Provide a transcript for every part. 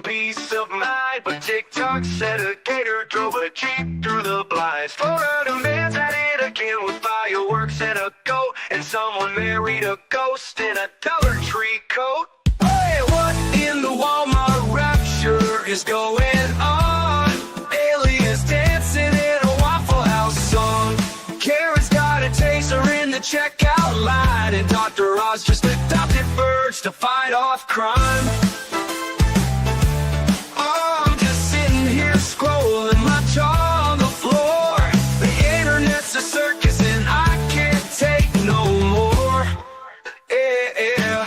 some peace of mind. But TikTok said a gator drove a Jeep through the blinds. Florida man's at it again with fireworks and a goat. And someone married a ghost in a Dollar Tree coat. Hey, what in the Walmart rapture is going on? Aliens dancing in a Waffle House song. Karen's got a taser in the checkout line. And Dr. Oz just adopted birds to fight off crime. Oh, I'm just sitting here scrolling my jaw on the floor. The internet's a circus and I can't take no more. Yeah,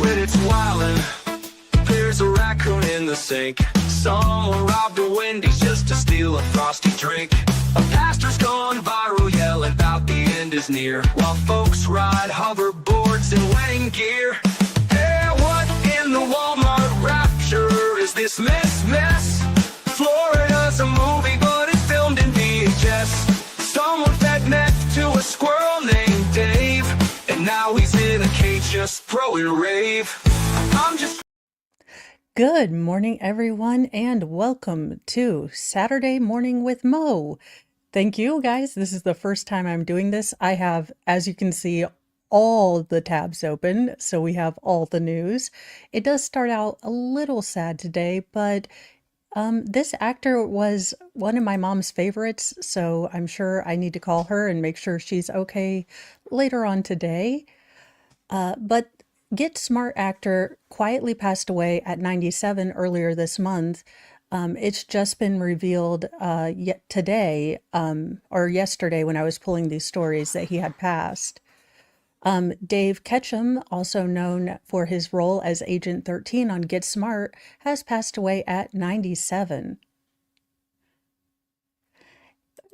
when it's wildin', there's a raccoon in the sink. Someone robbed a Wendy's just to steal a frosty drink. A pastor's gone viral yelling about the end is near, while folks ride hoverboards in wedding gear. Hey, what in the Walmart rapture is this mess? Florida's a movie, but it's filmed in VHS. Someone fed meth to a squirrel named Dave, and now he's in a cage just throwing rave. I'm just... Good morning, everyone, and welcome to Saturday Morning with Mo. Thank you, guys. This is the first time I'm doing this. I have, as you can see, all the tabs open, so we have all the news. It does start out a little sad today, but this actor was one of my mom's favorites, so I'm sure I need to call her and make sure she's okay later on today. But Get Smart actor quietly passed away at 97 earlier this month. It's just been revealed today, or yesterday when I was pulling these stories, that he had passed. Dave Ketchum, also known for his role as Agent 13 on Get Smart, has passed away at 97.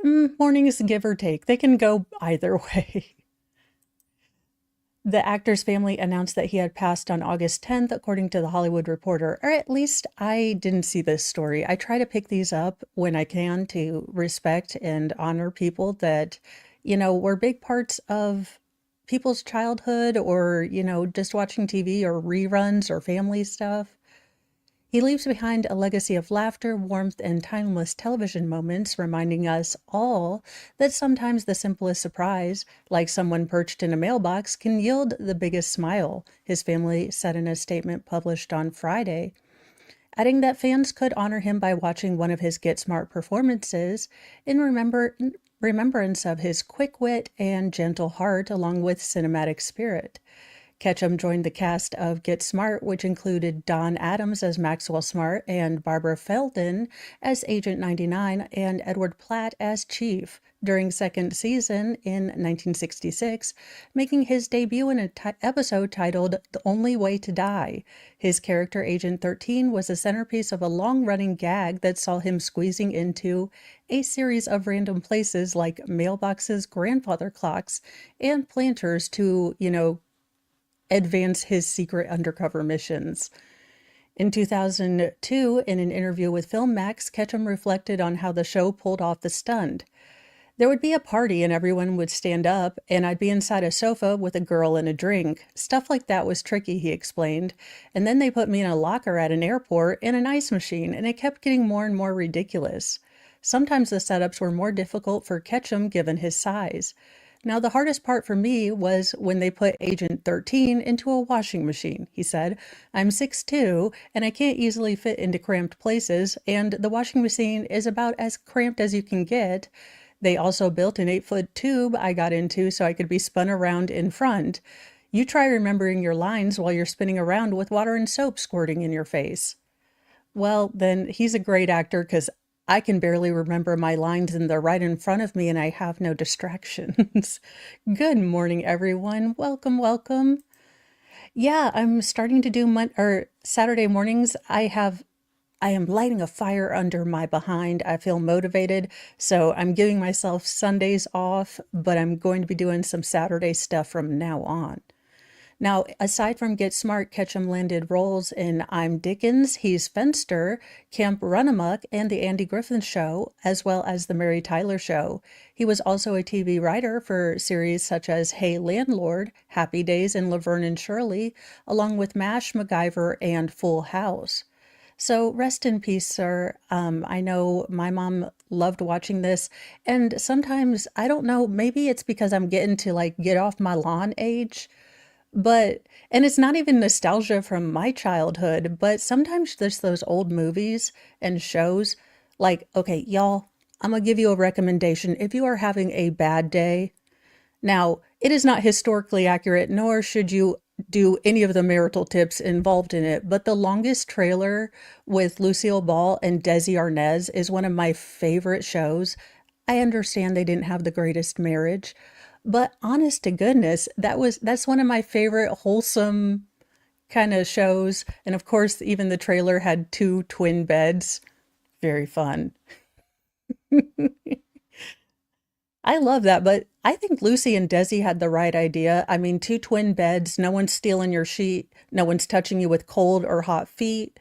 Mornings, give or take. They can go either way. The actor's family announced that he had passed on August 10th, according to The Hollywood Reporter, or at least I didn't see this story. I try to pick these up when I can to respect and honor people that, were big parts of people's childhood, or, just watching TV or reruns or family stuff. He leaves behind a legacy of laughter, warmth, and timeless television moments, reminding us all that sometimes the simplest surprise, like someone perched in a mailbox, can yield the biggest smile, his family said in a statement published on Friday, adding that fans could honor him by watching one of his Get Smart performances in remembrance of his quick wit and gentle heart, along with cinematic spirit. Ketchum joined the cast of Get Smart, which included Don Adams as Maxwell Smart and Barbara Feldon as Agent 99 and Edward Platt as Chief, during second season in 1966, making his debut in an episode titled The Only Way to Die. His character, Agent 13, was a centerpiece of a long-running gag that saw him squeezing into a series of random places like mailboxes, grandfather clocks, and planters to, advance his secret undercover missions. In 2002, in an interview with Film Max, Ketchum reflected on how the show pulled off the stunt. There would be a party and everyone would stand up, and I'd be inside a sofa with a girl and a drink. Stuff like that was tricky, he explained. And then they put me in a locker at an airport in an ice machine, and it kept getting more and more ridiculous. Sometimes the setups were more difficult for Ketchum given his size. Now, the hardest part for me was when they put Agent 13 into a washing machine, he said. I'm 6'2", and I can't easily fit into cramped places, and the washing machine is about as cramped as you can get. They also built an 8-foot tube I got into so I could be spun around in front. You try remembering your lines while you're spinning around with water and soap squirting in your face. Well, then he's a great actor because I can barely remember my lines and they're right in front of me and I have no distractions. Good morning, everyone. Welcome, welcome. Yeah, I'm starting to do Saturday mornings. I am lighting a fire under my behind. I feel motivated, so I'm giving myself Sundays off, but I'm going to be doing some Saturday stuff from now on. Now, aside from Get Smart, Ketchum landed roles in I'm Dickens, He's Fenster, Camp Runamuck, and The Andy Griffith Show, as well as The Mary Tyler Show. He was also a TV writer for series such as Hey Landlord, Happy Days, and Laverne and Shirley, along with MASH, MacGyver, and Full House. So rest in peace, sir. I know my mom loved watching this, and sometimes I don't know, maybe it's because I'm getting to like get off my lawn age, but and it's not even nostalgia from my childhood, but sometimes there's those old movies and shows like, okay, y'all, I'm gonna give you a recommendation. If you are having a bad day, now, it is not historically accurate, nor should you do any of the marital tips involved in it, but The Longest Trailer with Lucille Ball and Desi Arnaz is one of my favorite shows. I understand they didn't have the greatest marriage, but honest to goodness, that's one of my favorite wholesome kind of shows. And of course, even the trailer had two twin beds. Very fun. I love that, but I think Lucy and Desi had the right idea. I mean, two twin beds, no one's stealing your sheet, no one's touching you with cold or hot feet,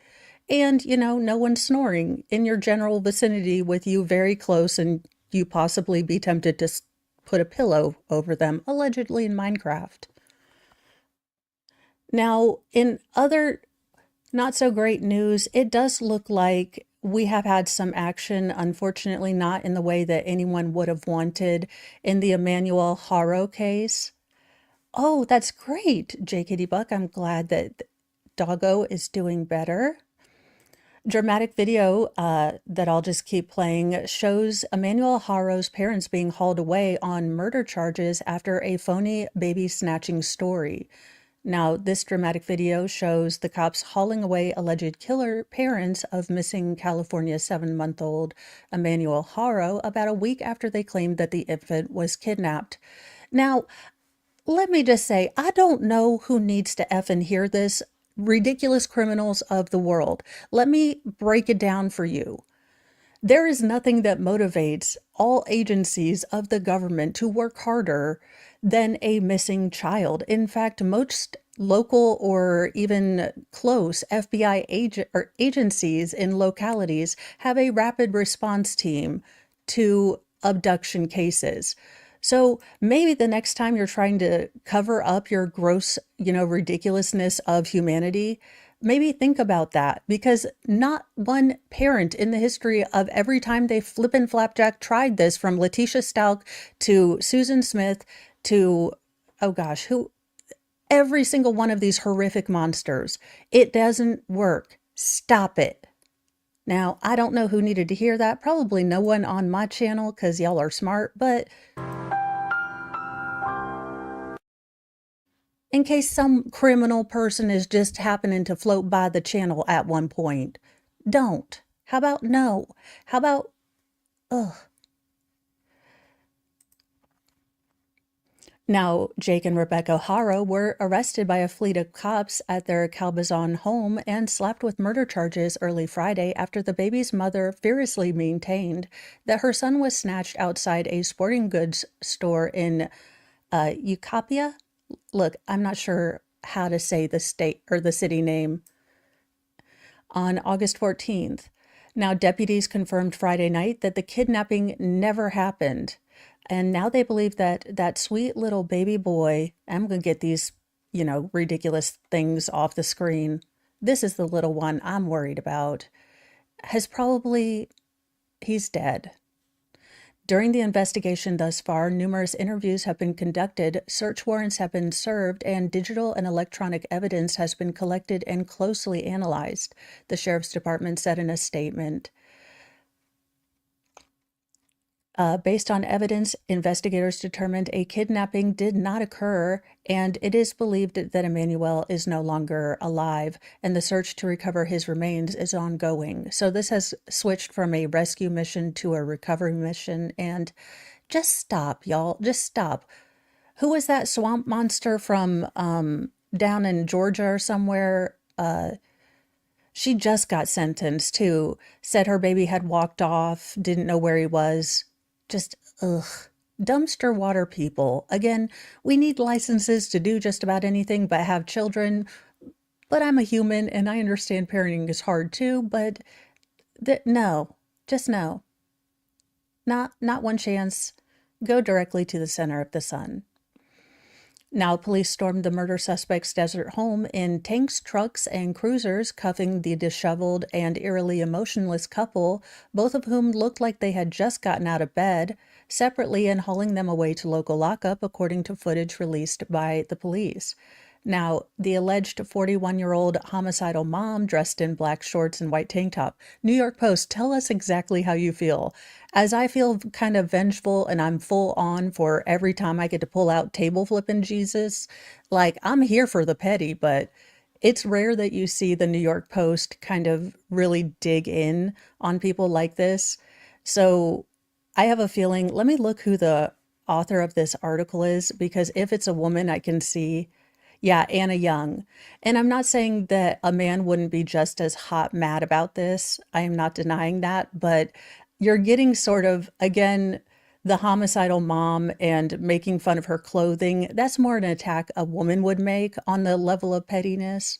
and, no one's snoring in your general vicinity with you very close and you possibly be tempted to put a pillow over them, allegedly in Minecraft. Now, in other not so great news, it does look like we have had some action, unfortunately, not in the way that anyone would have wanted in the Emmanuel Haro case. Oh, that's great, J. Kitty Buck. I'm glad that Doggo is doing better. Dramatic video that I'll just keep playing shows Emmanuel Haro's parents being hauled away on murder charges after a phony baby snatching story. Now, this dramatic video shows the cops hauling away alleged killer parents of missing California 7-month-old Emmanuel Haro about a week after they claimed that the infant was kidnapped. Now, let me just say, I don't know who needs to effing hear this. Ridiculous criminals of the world. Let me break it down for you. There is nothing that motivates all agencies of the government to work harder than a missing child. In fact, most local or even close FBI agencies in localities have a rapid response team to abduction cases. So maybe the next time you're trying to cover up your gross, ridiculousness of humanity, maybe think about that, because not one parent in the history of every time they flippin' flapjack tried this, from Letitia Stalk to Susan Smith to, oh gosh, every single one of these horrific monsters, it doesn't work. Stop it. Now, I don't know who needed to hear that. Probably no one on my channel, because y'all are smart, but in case some criminal person is just happening to float by the channel at one point, don't. How about no? How about, ugh. Now, Jake and Rebecca Haro were arrested by a fleet of cops at their Calbazon home and slapped with murder charges early Friday after the baby's mother furiously maintained that her son was snatched outside a sporting goods store in Ucapia. Look, I'm not sure how to say the state or the city name, on August 14th. Now, deputies confirmed Friday night that the kidnapping never happened. And now they believe that that sweet little baby boy, I'm going to get these, ridiculous things off the screen. This is the little one I'm worried about. He's dead. During the investigation thus far, numerous interviews have been conducted, search warrants have been served, and digital and electronic evidence has been collected and closely analyzed, the Sheriff's Department said in a statement. Based on evidence, investigators determined a kidnapping did not occur, and it is believed that Emmanuel is no longer alive, and the search to recover his remains is ongoing. So this has switched from a rescue mission to a recovery mission, and just stop, y'all. Just stop. Who was that swamp monster from down in Georgia or somewhere? She just got sentenced too. Said her baby had walked off, didn't know where he was. Just, ugh. Dumpster water people. Again, we need licenses to do just about anything but have children. But I'm a human and I understand parenting is hard too, but no, just no. Not one chance. Go directly to the center of the sun. Now, police stormed the murder suspect's desert home in tanks, trucks, and cruisers, cuffing the disheveled and eerily emotionless couple, both of whom looked like they had just gotten out of bed, separately and hauling them away to local lockup, according to footage released by the police. Now, the alleged 41-year-old homicidal mom dressed in black shorts and white tank top. New York Post, tell us exactly how you feel. As I feel kind of vengeful and I'm full on for every time I get to pull out table flipping Jesus, like I'm here for the petty, but it's rare that you see the New York Post kind of really dig in on people like this. So I have a feeling, let me look who the author of this article is, because if it's a woman, I can see. Yeah, Anna Young. And I'm not saying that a man wouldn't be just as hot mad about this. I am not denying that, but you're getting sort of, again, the homicidal mom and making fun of her clothing. That's more an attack a woman would make on the level of pettiness.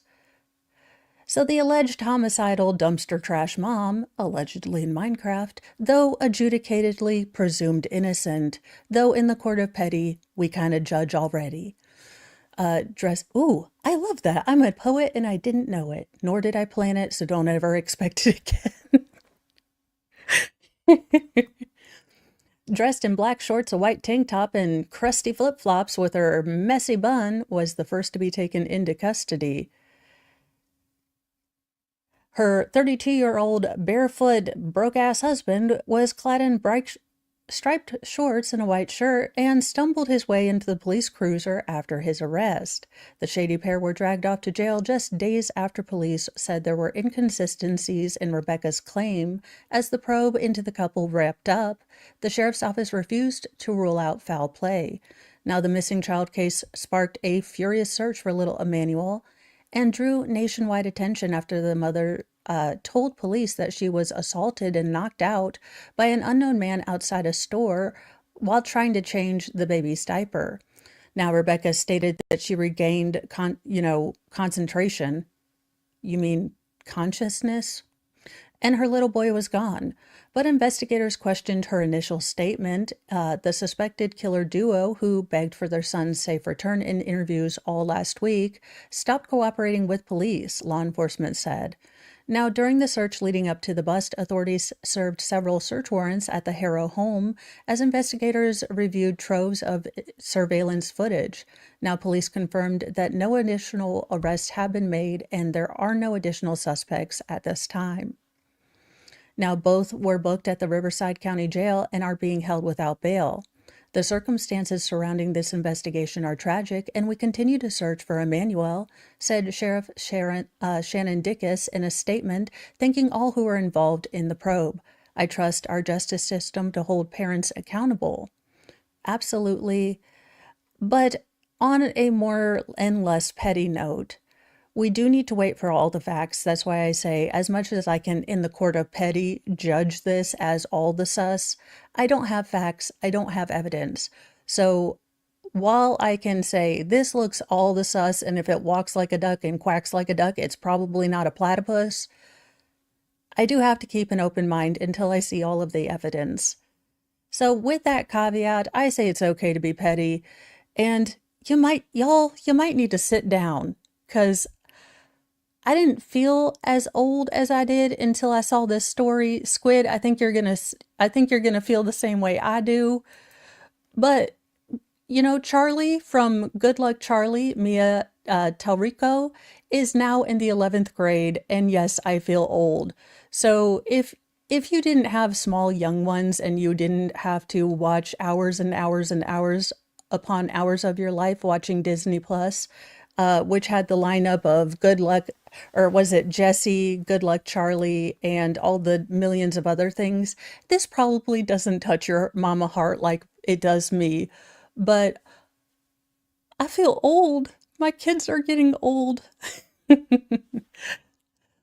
So the alleged homicidal dumpster trash mom, allegedly in Minecraft, though adjudicatedly presumed innocent, though in the court of petty, we kind of judge already. Ooh, I love that. I'm a poet and I didn't know it, nor did I plan it, so don't ever expect it again. Dressed in black shorts, a white tank top, and crusty flip-flops with her messy bun, was the first to be taken into custody. Her 32-year-old barefoot broke-ass husband was clad in bright striped shorts and a white shirt and stumbled his way into the police cruiser after his arrest. The shady pair were dragged off to jail just days after police said there were inconsistencies in Rebecca's claim. As the probe into the couple wrapped up, the sheriff's office refused to rule out foul play. Now, the missing child case sparked a furious search for little Emmanuel and drew nationwide attention after the mother told police that she was assaulted and knocked out by an unknown man outside a store while trying to change the baby's diaper. Now, Rebecca stated that she regained concentration. You mean consciousness? And her little boy was gone. But investigators questioned her initial statement. The suspected killer duo, who begged for their son's safe return in interviews all last week, stopped cooperating with police, law enforcement said. Now, during the search leading up to the bust, authorities served several search warrants at the Harrow home as investigators reviewed troves of surveillance footage. Now, police confirmed that no additional arrests have been made and there are no additional suspects at this time. Now, both were booked at the Riverside County Jail and are being held without bail. The circumstances surrounding this investigation are tragic, and we continue to search for Emmanuel, said Sheriff Shannon Dickus in a statement, thanking all who were involved in the probe. I trust our justice system to hold parents accountable. Absolutely. But on a more and less petty note, we do need to wait for all the facts. That's why I say, as much as I can, in the court of petty, judge this as all the sus, I don't have facts. I don't have evidence. So while I can say this looks all the sus, and if it walks like a duck and quacks like a duck, it's probably not a platypus, I do have to keep an open mind until I see all of the evidence. So with that caveat, I say it's okay to be petty, and you might need to sit down, because I didn't feel as old as I did until I saw this story. Squid, I think you're gonna feel the same way I do. But Charlie from Good Luck Charlie, Mia Talrico, is now in the 11th grade, and yes, I feel old. So if you didn't have small young ones and you didn't have to watch hours and hours and hours upon hours of your life watching Disney Plus, which had the lineup of Good Luck, or was it Jesse, Good Luck Charlie, and all the millions of other things, this probably doesn't touch your mama heart like it does me. But I feel old. My kids are getting old.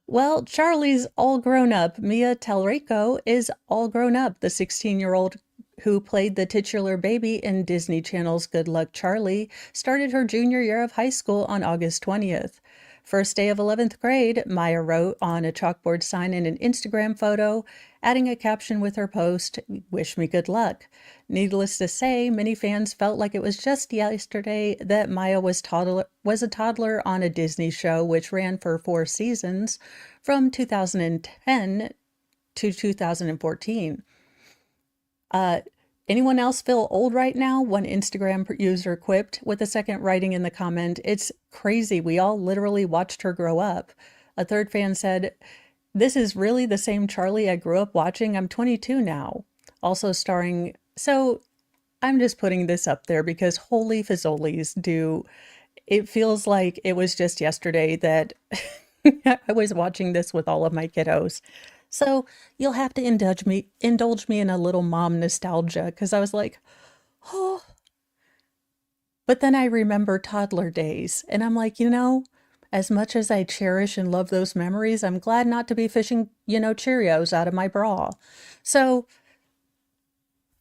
Well, Charlie's all grown up. Mia Talrico is all grown up. The 16-year-old who played the titular baby in Disney Channel's Good Luck Charlie started her junior year of high school on August 20th. First day of 11th grade, Maya wrote on a chalkboard sign in an Instagram photo, adding a caption with her post, "Wish me good luck." Needless to say, many fans felt like it was just yesterday that Maya was a toddler on a Disney show which ran for 4 seasons from 2010 to 2014. Anyone else feel old right now? One Instagram user quipped with a second writing in the comment, "It's crazy. We all literally watched her grow up." A third fan said, "This is really the same Charlie I grew up watching. I'm 22 now." Also starring, so I'm just putting this up there because holy fazoli's do. It feels like it was just yesterday that I was watching this with all of my kiddos. So you'll have to indulge me in a little mom nostalgia because I was like, oh. But then I remember toddler days and I'm like, as much as I cherish and love those memories, I'm glad not to be fishing, Cheerios out of my bra. So,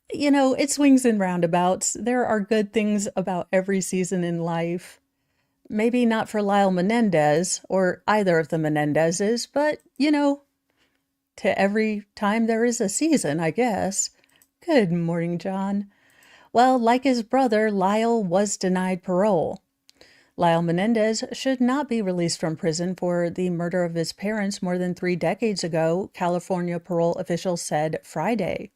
it swings and roundabouts. There are good things about every season in life. Maybe not for Lyle Menendez or either of the Menendezes, but, to every time there is a season, I guess. Good morning, John. Well, like his brother, Lyle was denied parole. Lyle Menendez should not be released from prison for the murder of his parents more than 3 decades ago, California parole officials said Friday.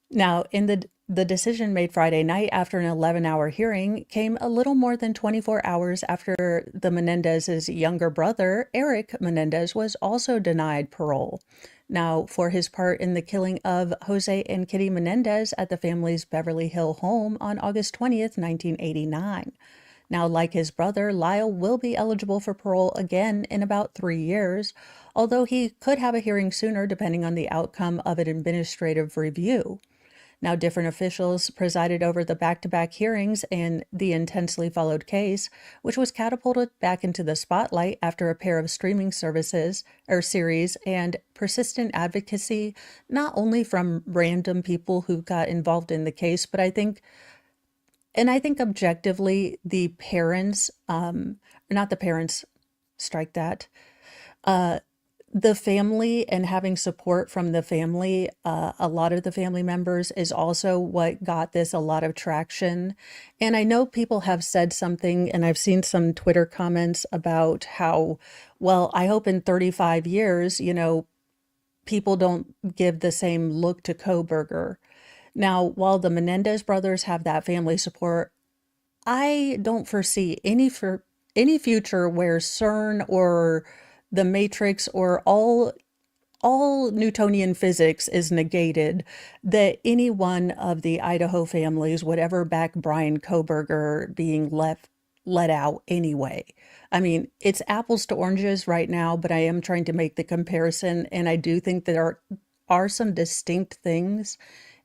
Now, in the decision made Friday night after an 11-hour hearing came a little more than 24 hours after the Menendez's younger brother, Eric Menendez, was also denied parole. Now, for his part in the killing of Jose and Kitty Menendez at the family's Beverly Hill home on August 20th, 1989. Now, like his brother, Lyle will be eligible for parole again in about 3 years, although he could have a hearing sooner depending on the outcome of an administrative review. Now, different officials presided over the back-to-back hearings in the intensely followed case, which was catapulted back into the spotlight after a pair of streaming services or series and persistent advocacy, not only from random people who got involved in the case, but I think objectively the parents, not the parents, strike that, the family and having support from the family, a lot of the family members is also what got this a lot of traction. And I know people have said something, and I've seen some Twitter comments about how, well, I hope in 35 years, people don't give the same look to Kohberger. Now, while the Menendez brothers have that family support, I don't foresee any future where CERN or the Matrix or all Newtonian physics is negated, that any one of the Idaho families would ever back Brian Kohberger being let out anyway. I mean, it's apples to oranges right now, but I am trying to make the comparison, and I do think there are some distinct things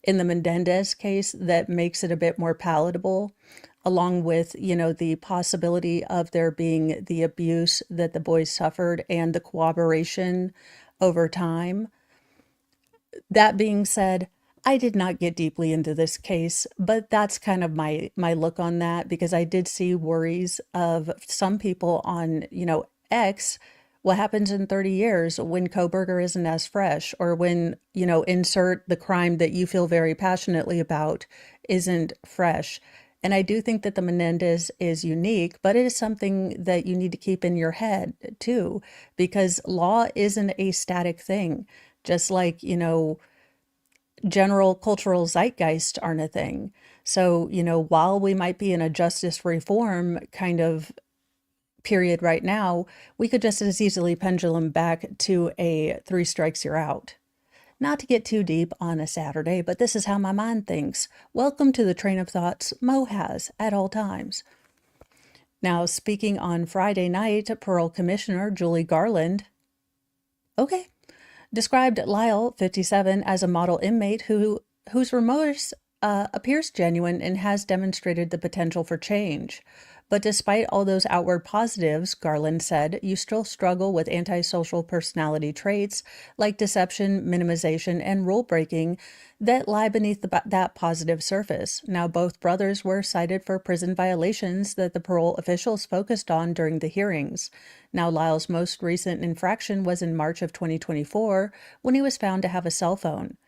in the Menendez case that makes it a bit more palatable, along with, the possibility of there being the abuse that the boys suffered and the cooperation over time. That being said, I did not get deeply into this case, but that's kind of my look on that, because I did see worries of some people on, X, what happens in 30 years when Kohberger isn't as fresh, or when, insert the crime that you feel very passionately about isn't fresh. And I do think that the Menendez is unique, but it is something that you need to keep in your head too, because law isn't a static thing. Just like, general cultural zeitgeist aren't a thing. So, while we might be in a justice reform kind of period right now, we could just as easily pendulum back to a 3 strikes you're out. Not to get too deep on a Saturday, but this is how my mind thinks. Welcome to the train of thoughts Mo has at all times. Now, speaking on Friday night, Parole Commissioner Julie Garland, described Lyle, 57, as a model inmate whose remorse appears genuine and has demonstrated the potential for change. But despite all those outward positives, Garland said, you still struggle with antisocial personality traits like deception, minimization, and rule breaking that lie beneath that positive surface. Now, both brothers were cited for prison violations that the parole officials focused on during the hearings. Now, Lyle's most recent infraction was in March of 2024 when he was found to have a cell phone.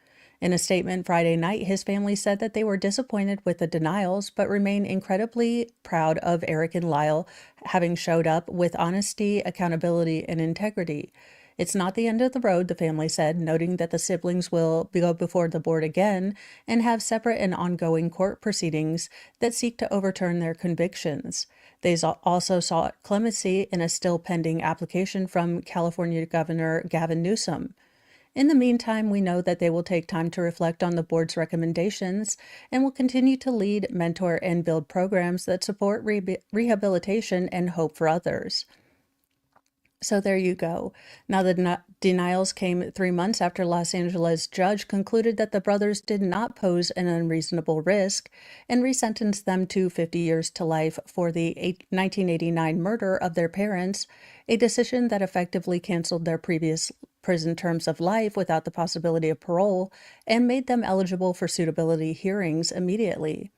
In a statement Friday night, his family said that they were disappointed with the denials, but remain incredibly proud of Eric and Lyle having showed up with honesty, accountability, and integrity. It's not the end of the road, the family said, noting that the siblings will go before the board again and have separate and ongoing court proceedings that seek to overturn their convictions. They also sought clemency in a still pending application from California Governor Gavin Newsom. In the meantime, we know that they will take time to reflect on the board's recommendations and will continue to lead, mentor, and build programs that support rehabilitation and hope for others. So there you go. Now, the denials came 3 months after Los Angeles judge concluded that the brothers did not pose an unreasonable risk and resentenced them to 50 years to life for the 1989 murder of their parents, a decision that effectively canceled their previous prison terms of life without the possibility of parole and made them eligible for suitability hearings immediately.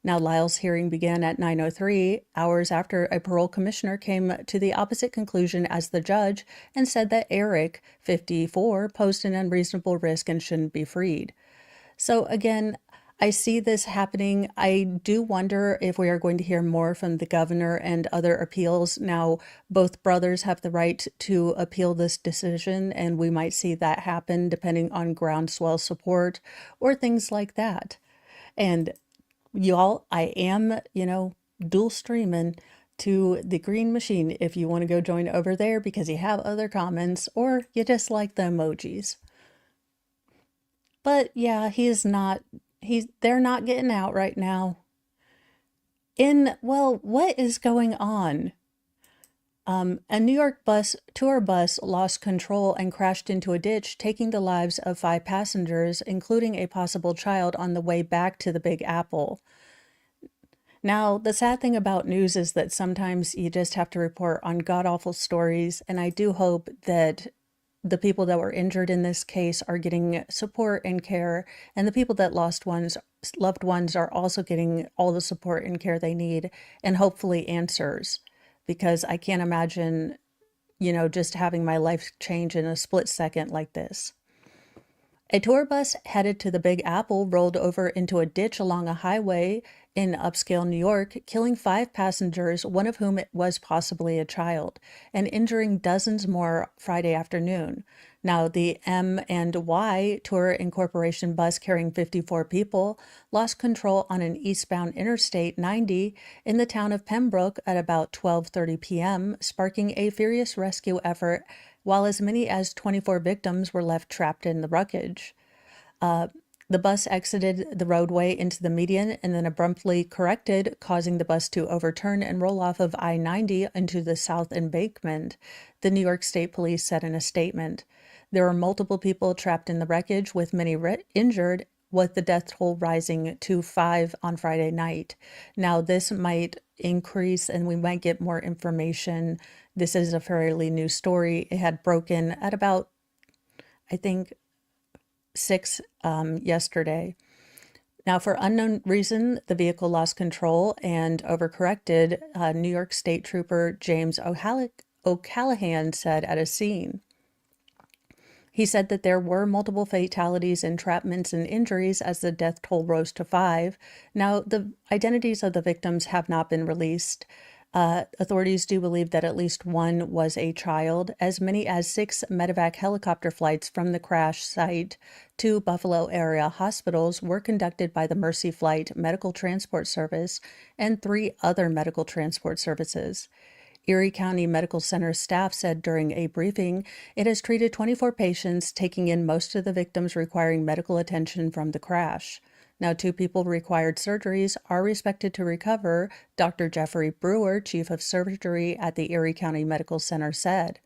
Now, Lyle's hearing began at 9:03, hours after a parole commissioner came to the opposite conclusion as the judge and said that Eric, 54, posed an unreasonable risk and shouldn't be freed. So again, I see this happening. I do wonder if we are going to hear more from the governor and other appeals. Now, both brothers have the right to appeal this decision, and we might see that happen depending on groundswell support or things like that. And y'all, I am, dual streaming to the Green Machine if you want to go join over there because you have other comments or you just like the emojis. But yeah, they're not getting out right now. What is going on? A New York tour bus lost control and crashed into a ditch, taking the lives of 5 passengers, including a possible child on the way back to the Big Apple. Now, the sad thing about news is that sometimes you just have to report on god-awful stories, and I do hope that the people that were injured in this case are getting support and care, and the people that lost loved ones are also getting all the support and care they need, and hopefully answers. Because I can't imagine, just having my life change in a split second like this. A tour bus headed to the Big Apple rolled over into a ditch along a highway in upscale New York, killing 5 passengers, one of whom was possibly a child, and injuring dozens more Friday afternoon. Now, the M&Y Tour Incorporation bus carrying 54 people lost control on an eastbound Interstate 90 in the town of Pembroke at about 12:30 p.m., sparking a furious rescue effort, while as many as 24 victims were left trapped in the wreckage. The bus exited the roadway into the median and then abruptly corrected, causing the bus to overturn and roll off of I-90 into the South Embankment, the New York State Police said in a statement. There were multiple people trapped in the wreckage, with many injured, with the death toll rising to 5 on Friday night. Now, this might increase and we might get more information. This is a fairly new story. It had broken at about, I think, 6 yesterday. Now, for unknown reason, the vehicle lost control and overcorrected, New York State Trooper James O'Callahan said at a scene. He said that there were multiple fatalities, entrapments, and injuries as the death toll rose to 5. Now, the identities of the victims have not been released. Authorities do believe that at least one was a child. As many as 6 medevac helicopter flights from the crash site to Buffalo area hospitals were conducted by the Mercy Flight Medical Transport Service and 3 other medical transport services. Erie County Medical Center staff said during a briefing it has treated 24 patients, taking in most of the victims requiring medical attention from the crash. Now, 2 people required surgeries are expected to recover, Dr. Jeffrey Brewer, chief of surgery at the Erie County Medical Center, said.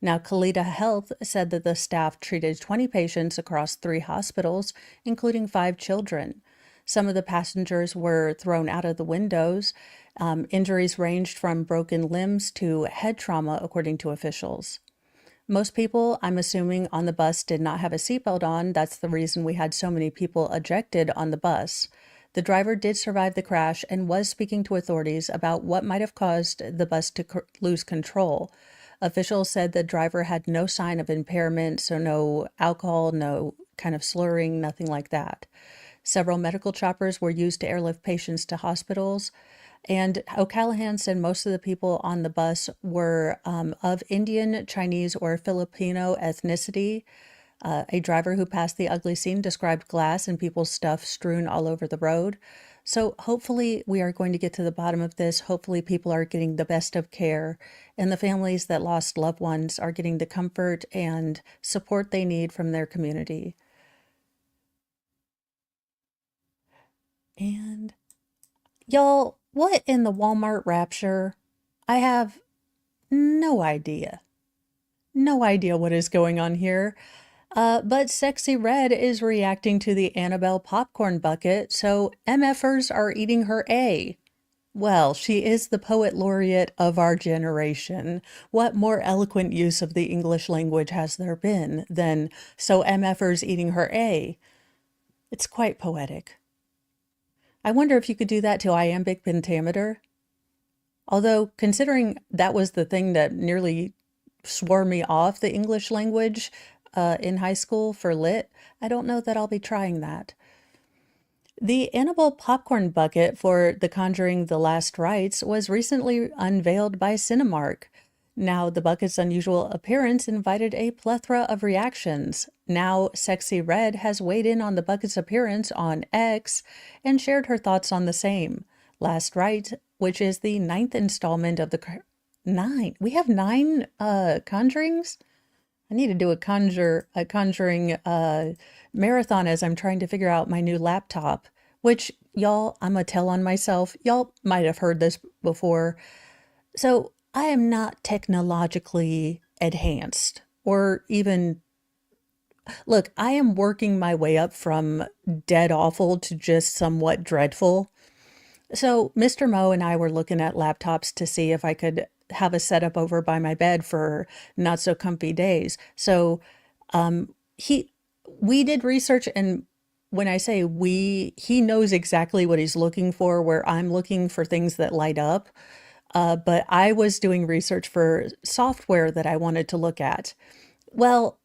Now, Kalita Health said that the staff treated 20 patients across 3 hospitals, including 5 children. Some of the passengers were thrown out of the windows, Injuries ranged from broken limbs to head trauma, according to officials. Most people, I'm assuming, on the bus did not have a seatbelt on. That's the reason we had so many people ejected on the bus. The driver did survive the crash and was speaking to authorities about what might have caused the bus to lose control. Officials said the driver had no sign of impairment, so no alcohol, no kind of slurring, nothing like that. Several medical choppers were used to airlift patients to hospitals. And O'Callahan said most of the people on the bus were of Indian, Chinese, or Filipino ethnicity. A driver who passed the ugly scene described glass and people's stuff strewn all over the road. So hopefully we are going to get to the bottom of this. Hopefully people are getting the best of care, and the families that lost loved ones are getting the comfort and support they need from their community. And y'all, what in the Walmart rapture? I have no idea. No idea what is going on here. But Sexy Red is reacting to the Annabelle popcorn bucket, so MFers are eating her A. Well, she is the poet laureate of our generation. What more eloquent use of the English language has there been than so MFers eating her A? It's quite poetic. I wonder if you could do that to iambic pentameter. Although, considering that was the thing that nearly swore me off the English language in high school for lit, I don't know that I'll be trying that. The Annabelle popcorn bucket for The Conjuring: The Last Rites was recently unveiled by Cinemark. Now, the bucket's unusual appearance invited a plethora of reactions. Now, Sexy Red has weighed in on the bucket's appearance on X and shared her thoughts on the same. Last Rite, which is the 9th installment of the... Nine? We have 9 Conjurings? I need to do a Conjuring marathon as I'm trying to figure out my new laptop, which, y'all, I'm gonna tell on myself. Y'all might have heard this before. So I am not technologically enhanced or even, look, I am working my way up from dead awful to just somewhat dreadful. So Mr. Mo and I were looking at laptops to see if I could have a setup over by my bed for not so comfy days. So we did research, and when I say we, he knows exactly what he's looking for, where I'm looking for things that light up. But I was doing research for software that I wanted to look at. Well,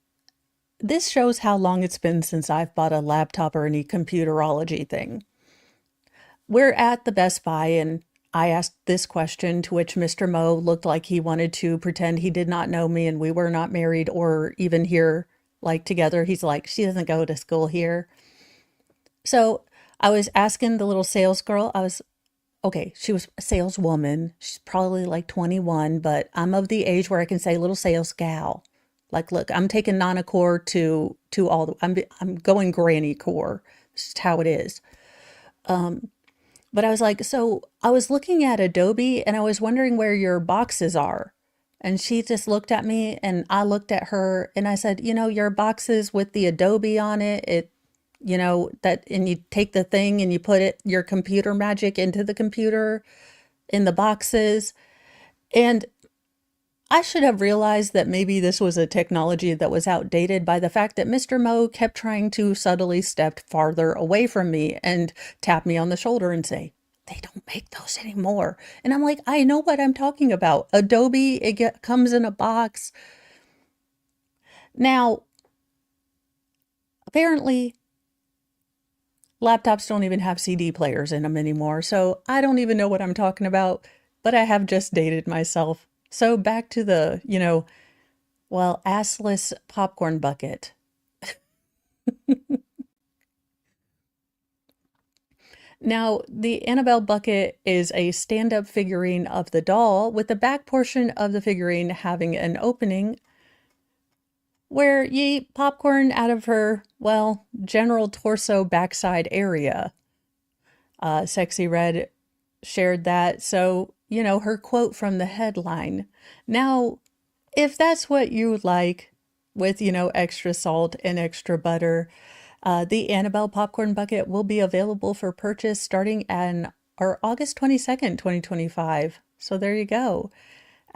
this shows how long it's been since I've bought a laptop or any computerology thing. We're at the Best Buy, and I asked this question, to which Mr. Mo looked like he wanted to pretend he did not know me and we were not married or even here like together. He's like, she doesn't go to school here. So I was asking the little sales girl, okay, she was a saleswoman. She's probably like 21, but I'm of the age where I can say little sales gal. Like, look, I'm taking Nana core to all the, I'm going granny core. This is how it is. But I was like, so I was looking at Adobe and I was wondering where your boxes are. And she just looked at me and I looked at her and I said, your boxes with the Adobe on it, and you take the thing and you put your computer magic into the computer in the boxes. And I should have realized that maybe this was a technology that was outdated by the fact that Mr. Mo kept trying to subtly step farther away from me and tap me on the shoulder and say, they don't make those anymore. And I'm like, I know what I'm talking about. Adobe, comes in a box. Now, apparently, laptops don't even have CD players in them anymore, so I don't even know what I'm talking about, but I have just dated myself. So back to the, assless popcorn bucket. Now, the Annabelle bucket is a stand-up figurine of the doll with the back portion of the figurine having an opening where you eat popcorn out of her, general torso backside area. Sexy Red shared that. So, her quote from the headline. Now, if that's what you like with, extra salt and extra butter, the Annabelle popcorn bucket will be available for purchase starting or August 22nd, 2025. So there you go.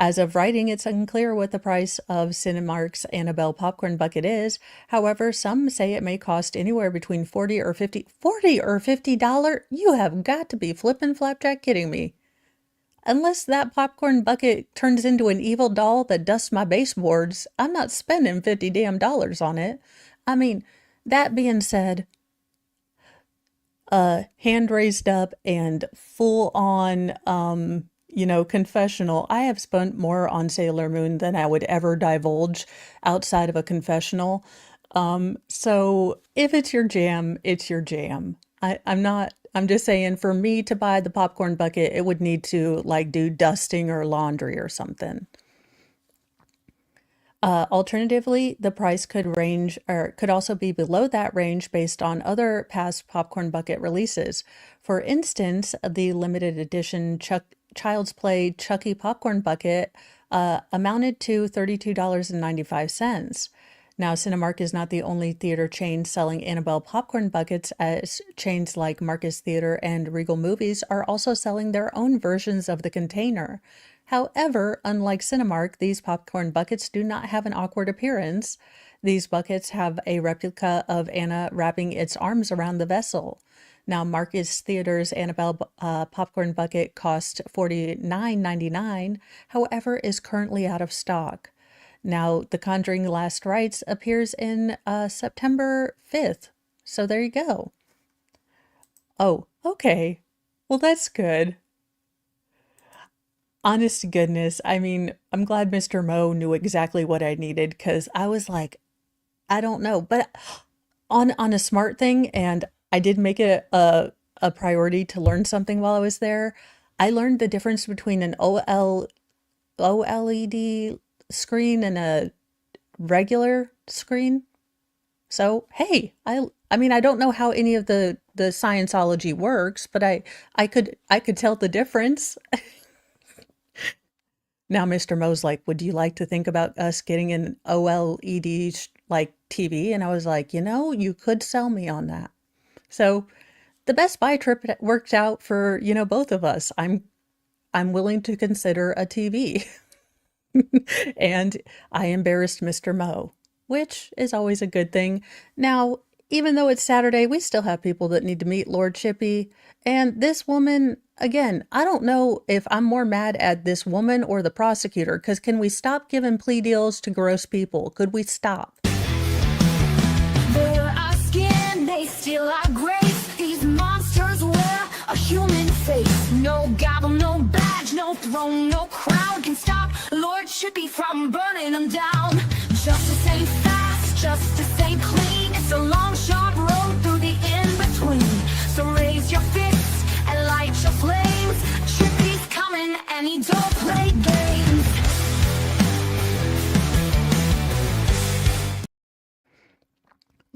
As of writing, it's unclear what the price of Cinemark's Annabelle popcorn bucket is. However, some say it may cost anywhere between $40 or $50. You have got to be flippin' flapjack kidding me. Unless that popcorn bucket turns into an evil doll that dusts my baseboards, I'm not spending 50 damn dollars on it. I mean, that being said, hand raised up and full on, confessional. I have spent more on Sailor Moon than I would ever divulge outside of a confessional. So if it's your jam, it's your jam. I'm just saying for me to buy the popcorn bucket, it would need to like do dusting or laundry or something. Alternatively, the price could range or could also be below that range based on other past popcorn bucket releases. For instance, the limited edition Child's Play Chucky popcorn bucket amounted to $32.95. Now, Cinemark is not the only theater chain selling Annabelle popcorn buckets, as chains like Marcus Theater and Regal Movies are also selling their own versions of the container. However, unlike Cinemark, these popcorn buckets do not have an awkward appearance. These buckets have a replica of Anna wrapping its arms around the vessel. Now, Marcus Theater's Annabelle popcorn bucket cost $49.99, however, is currently out of stock. Now, The Conjuring Last Rites appears in September 5th. So there you go. Oh, okay. Well, that's good. Honest to goodness, I mean, I'm glad Mr. Mo knew exactly what I needed because I was like, I don't know. But on a smart thing, and I did make it a priority to learn something while I was there. I learned the difference between an OLED screen and a regular screen. So, hey, I mean, I don't know how any of the Scientology works, but I could tell the difference. Now, Mr. Mo's like, would you like to think about us getting an OLED like TV? And I was like, you could sell me on that. So the Best Buy trip worked out for, both of us. I'm willing to consider a TV. And I embarrassed Mr. Mo, which is always a good thing. Now, even though it's Saturday, we still have people that need to meet Lord Chippy. And this woman, again, I don't know if I'm more mad at this woman or the prosecutor, because can we stop giving plea deals to gross people? Could we stop? They're our skin, they steal our grace. These monsters wear a human face. No gavel, no badge, no throne, no crown can stop Lord Chippy from burning them down. Justice ain't fast, justice ain't clean. It's a long, sharp road through the in-between. So raise your fists and light your flames. Chippy's coming and he don't play games.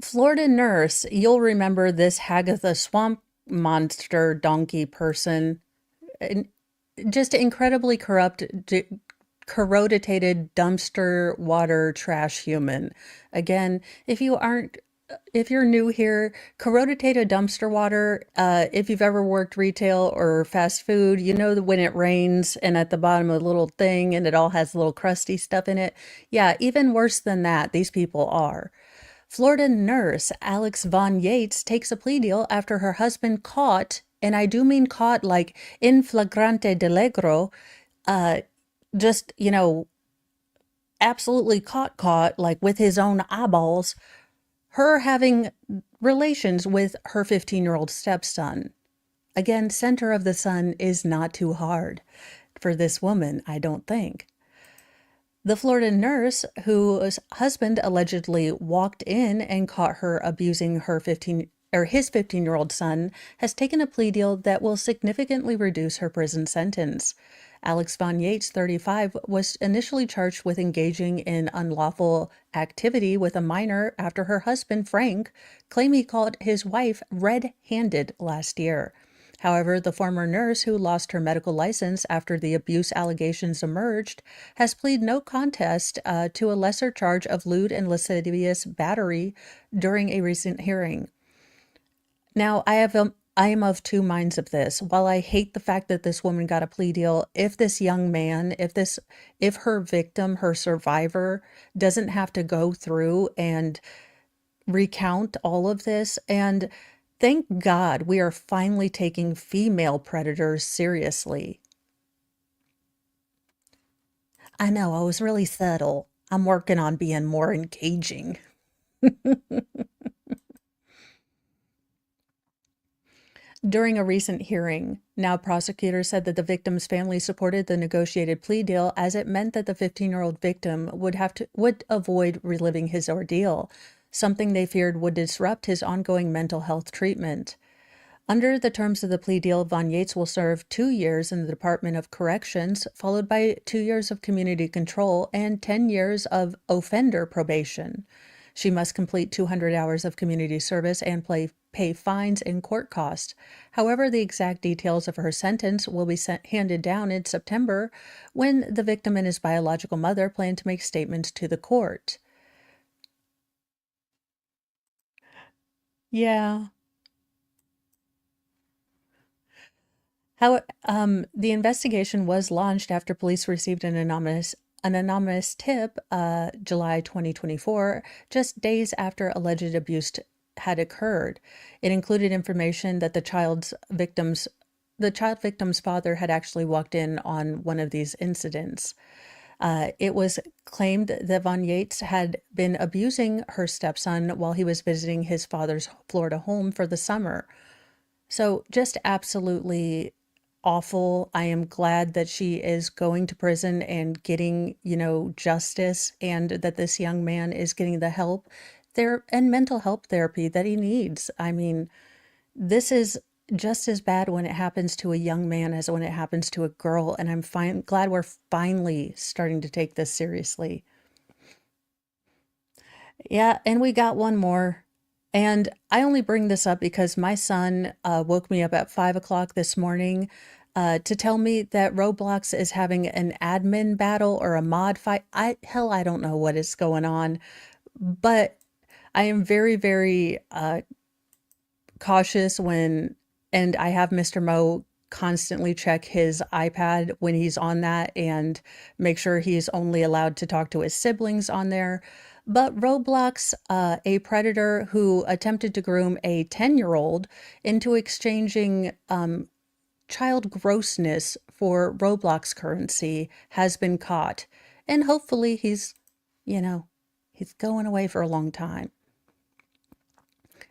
Florida nurse, you'll remember this Hagatha swamp monster donkey person. Just incredibly corrupt, corroditated dumpster water trash human. Again, if you're new here, corroditated dumpster water, if you've ever worked retail or fast food, you know that when it rains and at the bottom of a little thing and it all has little crusty stuff in it. Yeah, even worse than that, these people are. Florida nurse Alex Von Yates takes a plea deal after her husband caught, and I do mean caught like in flagrante delicto, just, absolutely caught, like with his own eyeballs, her having relations with her 15-year-old stepson. Again, center of the sun is not too hard for this woman, I don't think. The Florida nurse whose husband allegedly walked in and caught her abusing his 15-year-old son has taken a plea deal that will significantly reduce her prison sentence. Alex Von Yates, 35, was initially charged with engaging in unlawful activity with a minor after her husband, Frank, claimed he caught his wife red-handed last year. However, the former nurse, who lost her medical license after the abuse allegations emerged, has pleaded no contest to a lesser charge of lewd and lascivious battery during a recent hearing. Now, I have I am of two minds of this. While I hate the fact that this woman got a plea deal, if this young man, if her victim, her survivor, doesn't have to go through and recount all of this, and thank God we are finally taking female predators seriously. I know, I was really subtle. I'm working on being more engaging. During a recent hearing, now prosecutors said that the victim's family supported the negotiated plea deal as it meant that the 15-year-old victim would avoid reliving his ordeal, something they feared would disrupt his ongoing mental health treatment. Under the terms of the plea deal, Von Yates will serve 2 years in the Department of Corrections, followed by 2 years of community control and 10 years of offender probation. She must complete 200 hours of community service and pay fines and court costs. However, the exact details of her sentence will be handed down in September when the victim and his biological mother plan to make statements to the court. Yeah. The investigation was launched after police received an anonymous tip, July 2024, just days after alleged abuse had occurred. It included information that the child victim's father had actually walked in on one of these incidents. It was claimed that Von Yates had been abusing her stepson while he was visiting his father's Florida home for the summer. So just absolutely awful. I am glad that she is going to prison and getting, justice, and that this young man is getting the help there and mental health therapy that he needs. I mean, this is just as bad when it happens to a young man as when it happens to a girl, and I'm glad we're finally starting to take this seriously. Yeah, and we got one more. And I only bring this up because my son woke me up at 5 o'clock this morning to tell me that Roblox is having an admin battle or a mod fight. I don't know what is going on, but I am very, very cautious and I have Mr. Mo constantly check his iPad when he's on that and make sure he's only allowed to talk to his siblings on there. But Roblox, a predator who attempted to groom a 10-year-old into exchanging child grossness for Roblox currency, has been caught. And hopefully you know, he's going away for a long time.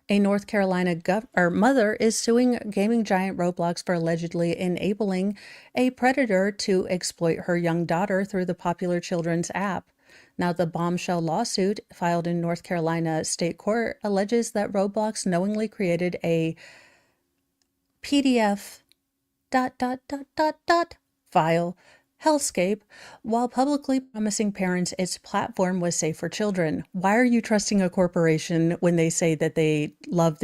A North Carolina mother is suing gaming giant Roblox for allegedly enabling a predator to exploit her young daughter through the popular children's app. Now, the bombshell lawsuit filed in North Carolina state court alleges that Roblox knowingly created a PDF ... file hellscape while publicly promising parents its platform was safe for children. Why are you trusting a corporation when they say that they love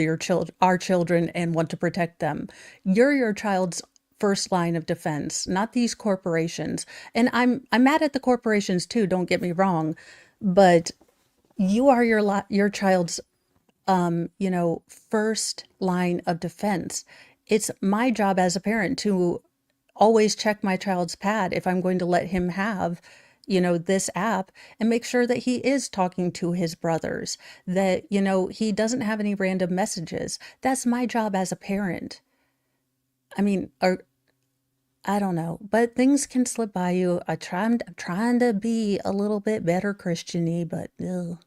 our children and want to protect them? You're your child's first line of defense, not these corporations. And I'm mad at the corporations too, don't get me wrong, but you are your child's first line of defense. It's my job as a parent to always check my child's pad if I'm going to let him have, this app, and make sure that he is talking to his brothers, that, he doesn't have any random messages. That's my job as a parent. I mean, I don't know, but things can slip by you. I'm trying to be a little bit better Christian-y, but ugh.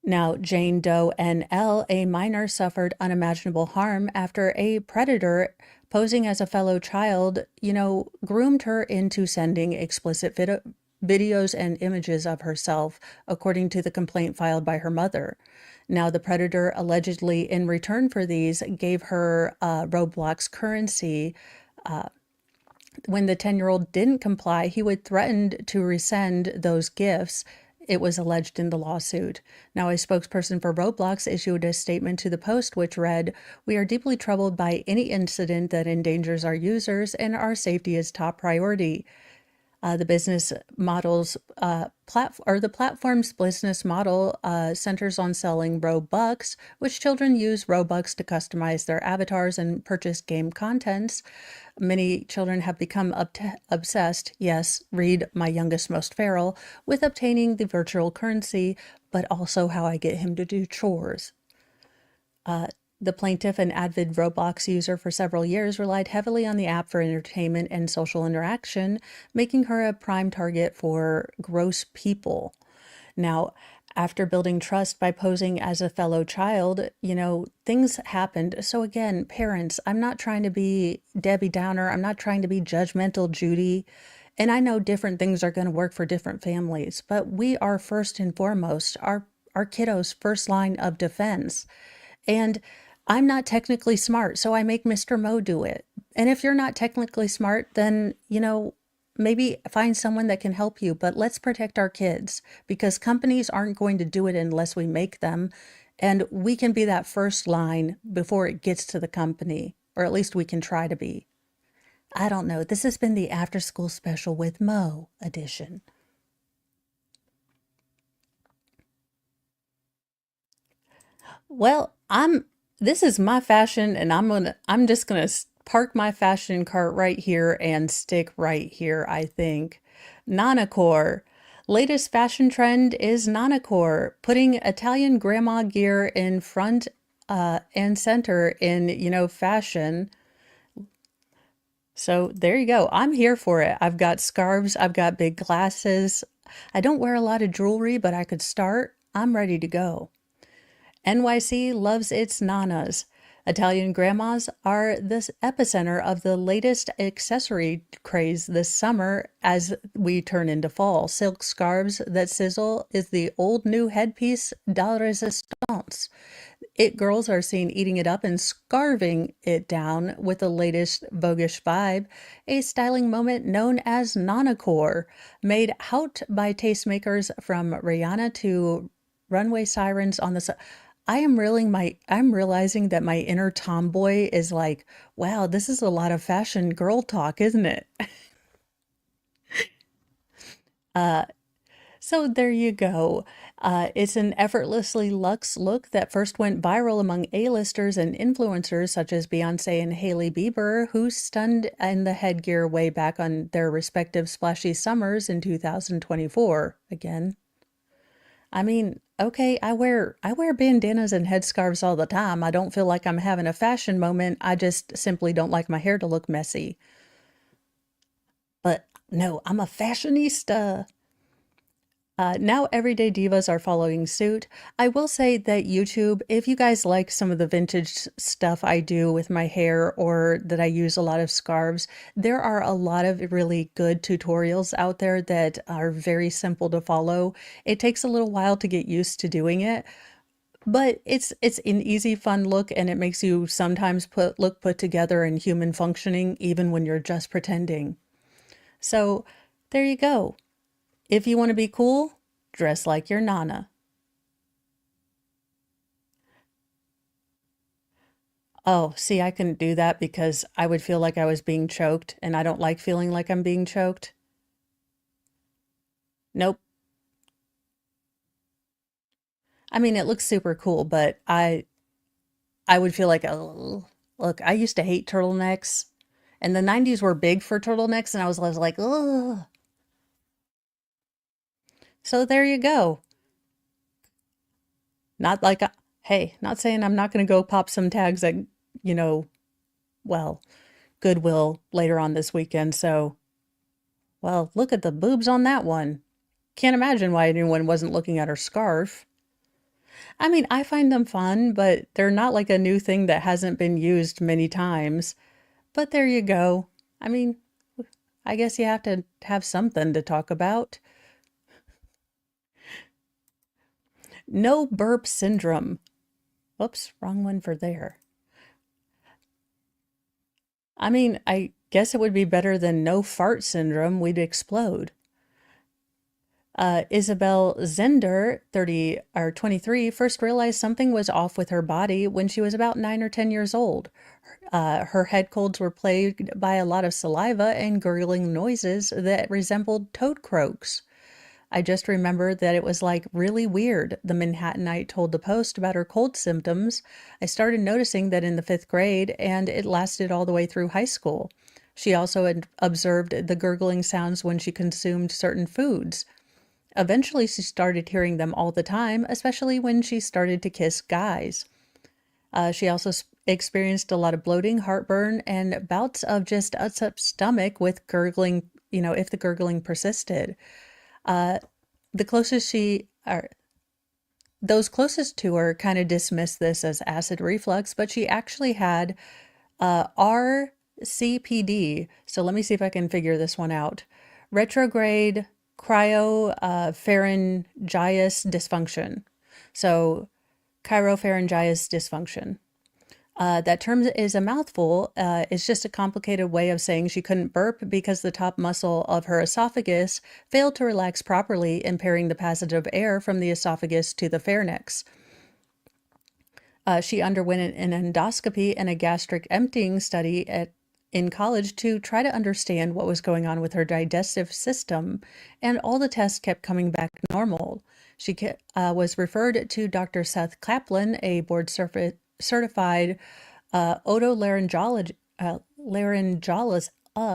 Now, Jane Doe N.L., a minor, suffered unimaginable harm after a predator posing as a fellow child, groomed her into sending explicit videos and images of herself, according to the complaint filed by her mother. Now, the predator allegedly, in return for these, gave her Roblox currency. When the 10-year-old didn't comply, he would threaten to resend those gifts. It was alleged in the lawsuit. Now, a spokesperson for Roblox issued a statement to the Post, which read, "We are deeply troubled by any incident that endangers our users, and our safety is top priority." The business models or the platform's business model centers on selling Robux, which children use Robux to customize their avatars and purchase game contents. Many children have become obsessed, yes, read my youngest most feral, with obtaining the virtual currency, but also how I get him to do chores. The plaintiff, an avid Roblox user for several years, relied heavily on the app for entertainment and social interaction, making her a prime target for gross people. Now, after building trust by posing as a fellow child, things happened. So again, parents, I'm not trying to be Debbie Downer. I'm not trying to be judgmental Judy. And I know different things are going to work for different families, but we are first and foremost our kiddos' first line of defense. And I'm not technically smart, so I make Mr. Mo do it. And if you're not technically smart, then, maybe find someone that can help you. But let's protect our kids, because companies aren't going to do it unless we make them. And we can be that first line before it gets to the company, or at least we can try to be. I don't know. This has been the After School Special with Mo edition. Well, this is my fashion, and I'm just gonna park my fashion cart right here and stick right here, I think. Nanacore. Latest fashion trend is Nanacore, putting Italian grandma gear in front and center in, fashion. So there you go. I'm here for it. I've got scarves, I've got big glasses. I don't wear a lot of jewelry, but I could start. I'm ready to go. NYC loves its nanas. Italian grandmas are the epicenter of the latest accessory craze this summer as we turn into fall. Silk scarves that sizzle is the old new headpiece de resistance. It girls are seen eating it up and scarving it down with the latest voguish vibe, a styling moment known as nanacore, made out by tastemakers from Rihanna to runway sirens on the I'm realizing that my inner tomboy is like, wow, this is a lot of fashion girl talk, isn't it? So there you go. It's an effortlessly luxe look that first went viral among A-listers and influencers such as Beyonce and Hailey Bieber, who stunned in the headgear way back on their respective splashy summers in 2024. Again, I mean, okay, I wear bandanas and headscarves all the time. I don't feel like I'm having a fashion moment. I just simply don't like my hair to look messy. But no, I'm a fashionista. Now everyday divas are following suit. I will say that YouTube, if you guys like some of the vintage stuff I do with my hair or that I use a lot of scarves, there are a lot of really good tutorials out there that are very simple to follow. It takes a little while to get used to doing it, but it's an easy, fun look, and it makes you sometimes look put together and human functioning even when you're just pretending. So there you go. If you want to be cool, dress like your nana. Oh, see, I couldn't do that because I would feel like I was being choked, and I don't like feeling like I'm being choked. Nope. I mean, it looks super cool, but I would feel like, oh, look, I used to hate turtlenecks, and the 90s were big for turtlenecks, and I was like, oh. So there you go. Not like, hey, not saying I'm not going to go pop some tags at, you know, well, Goodwill later on this weekend. So, well, look at the boobs on that one. Can't imagine why anyone wasn't looking at her scarf. I mean, I find them fun, but they're not like a new thing that hasn't been used many times. But there you go. I mean, I guess you have to have something to talk about. No burp syndrome. Oops, wrong one for there. I mean, I guess it would be better than no fart syndrome. We'd explode. Isabel Zender, 30 or 23, first realized something was off with her body when she was about 9 or 10 years old. Her head colds were plagued by a lot of saliva and gurgling noises that resembled toad croaks. I just remember that it was like really weird. The Manhattanite told the Post about her cold symptoms. I started noticing that in the 5th grade, and it lasted all the way through high school. She also had observed the gurgling sounds when she consumed certain foods. Eventually, she started hearing them all the time, especially when she started to kiss guys. She also experienced a lot of bloating, heartburn, and bouts of just upset stomach with gurgling, if the gurgling persisted. Uh, the closest she, or those closest to her kind of dismissed this as acid reflux, but she actually had RCPD. So let me see if I can figure this one out. Retrograde cryopharyngitis dysfunction. So chiropharyngitis dysfunction. That term is a mouthful. It's just a complicated way of saying she couldn't burp because the top muscle of her esophagus failed to relax properly, impairing the passage of air from the esophagus to the pharynx. She underwent an endoscopy and a gastric emptying study in college to try to understand what was going on with her digestive system, and all the tests kept coming back normal. She was referred to Dr. Seth Kaplan, a board-certified otolaryngologist.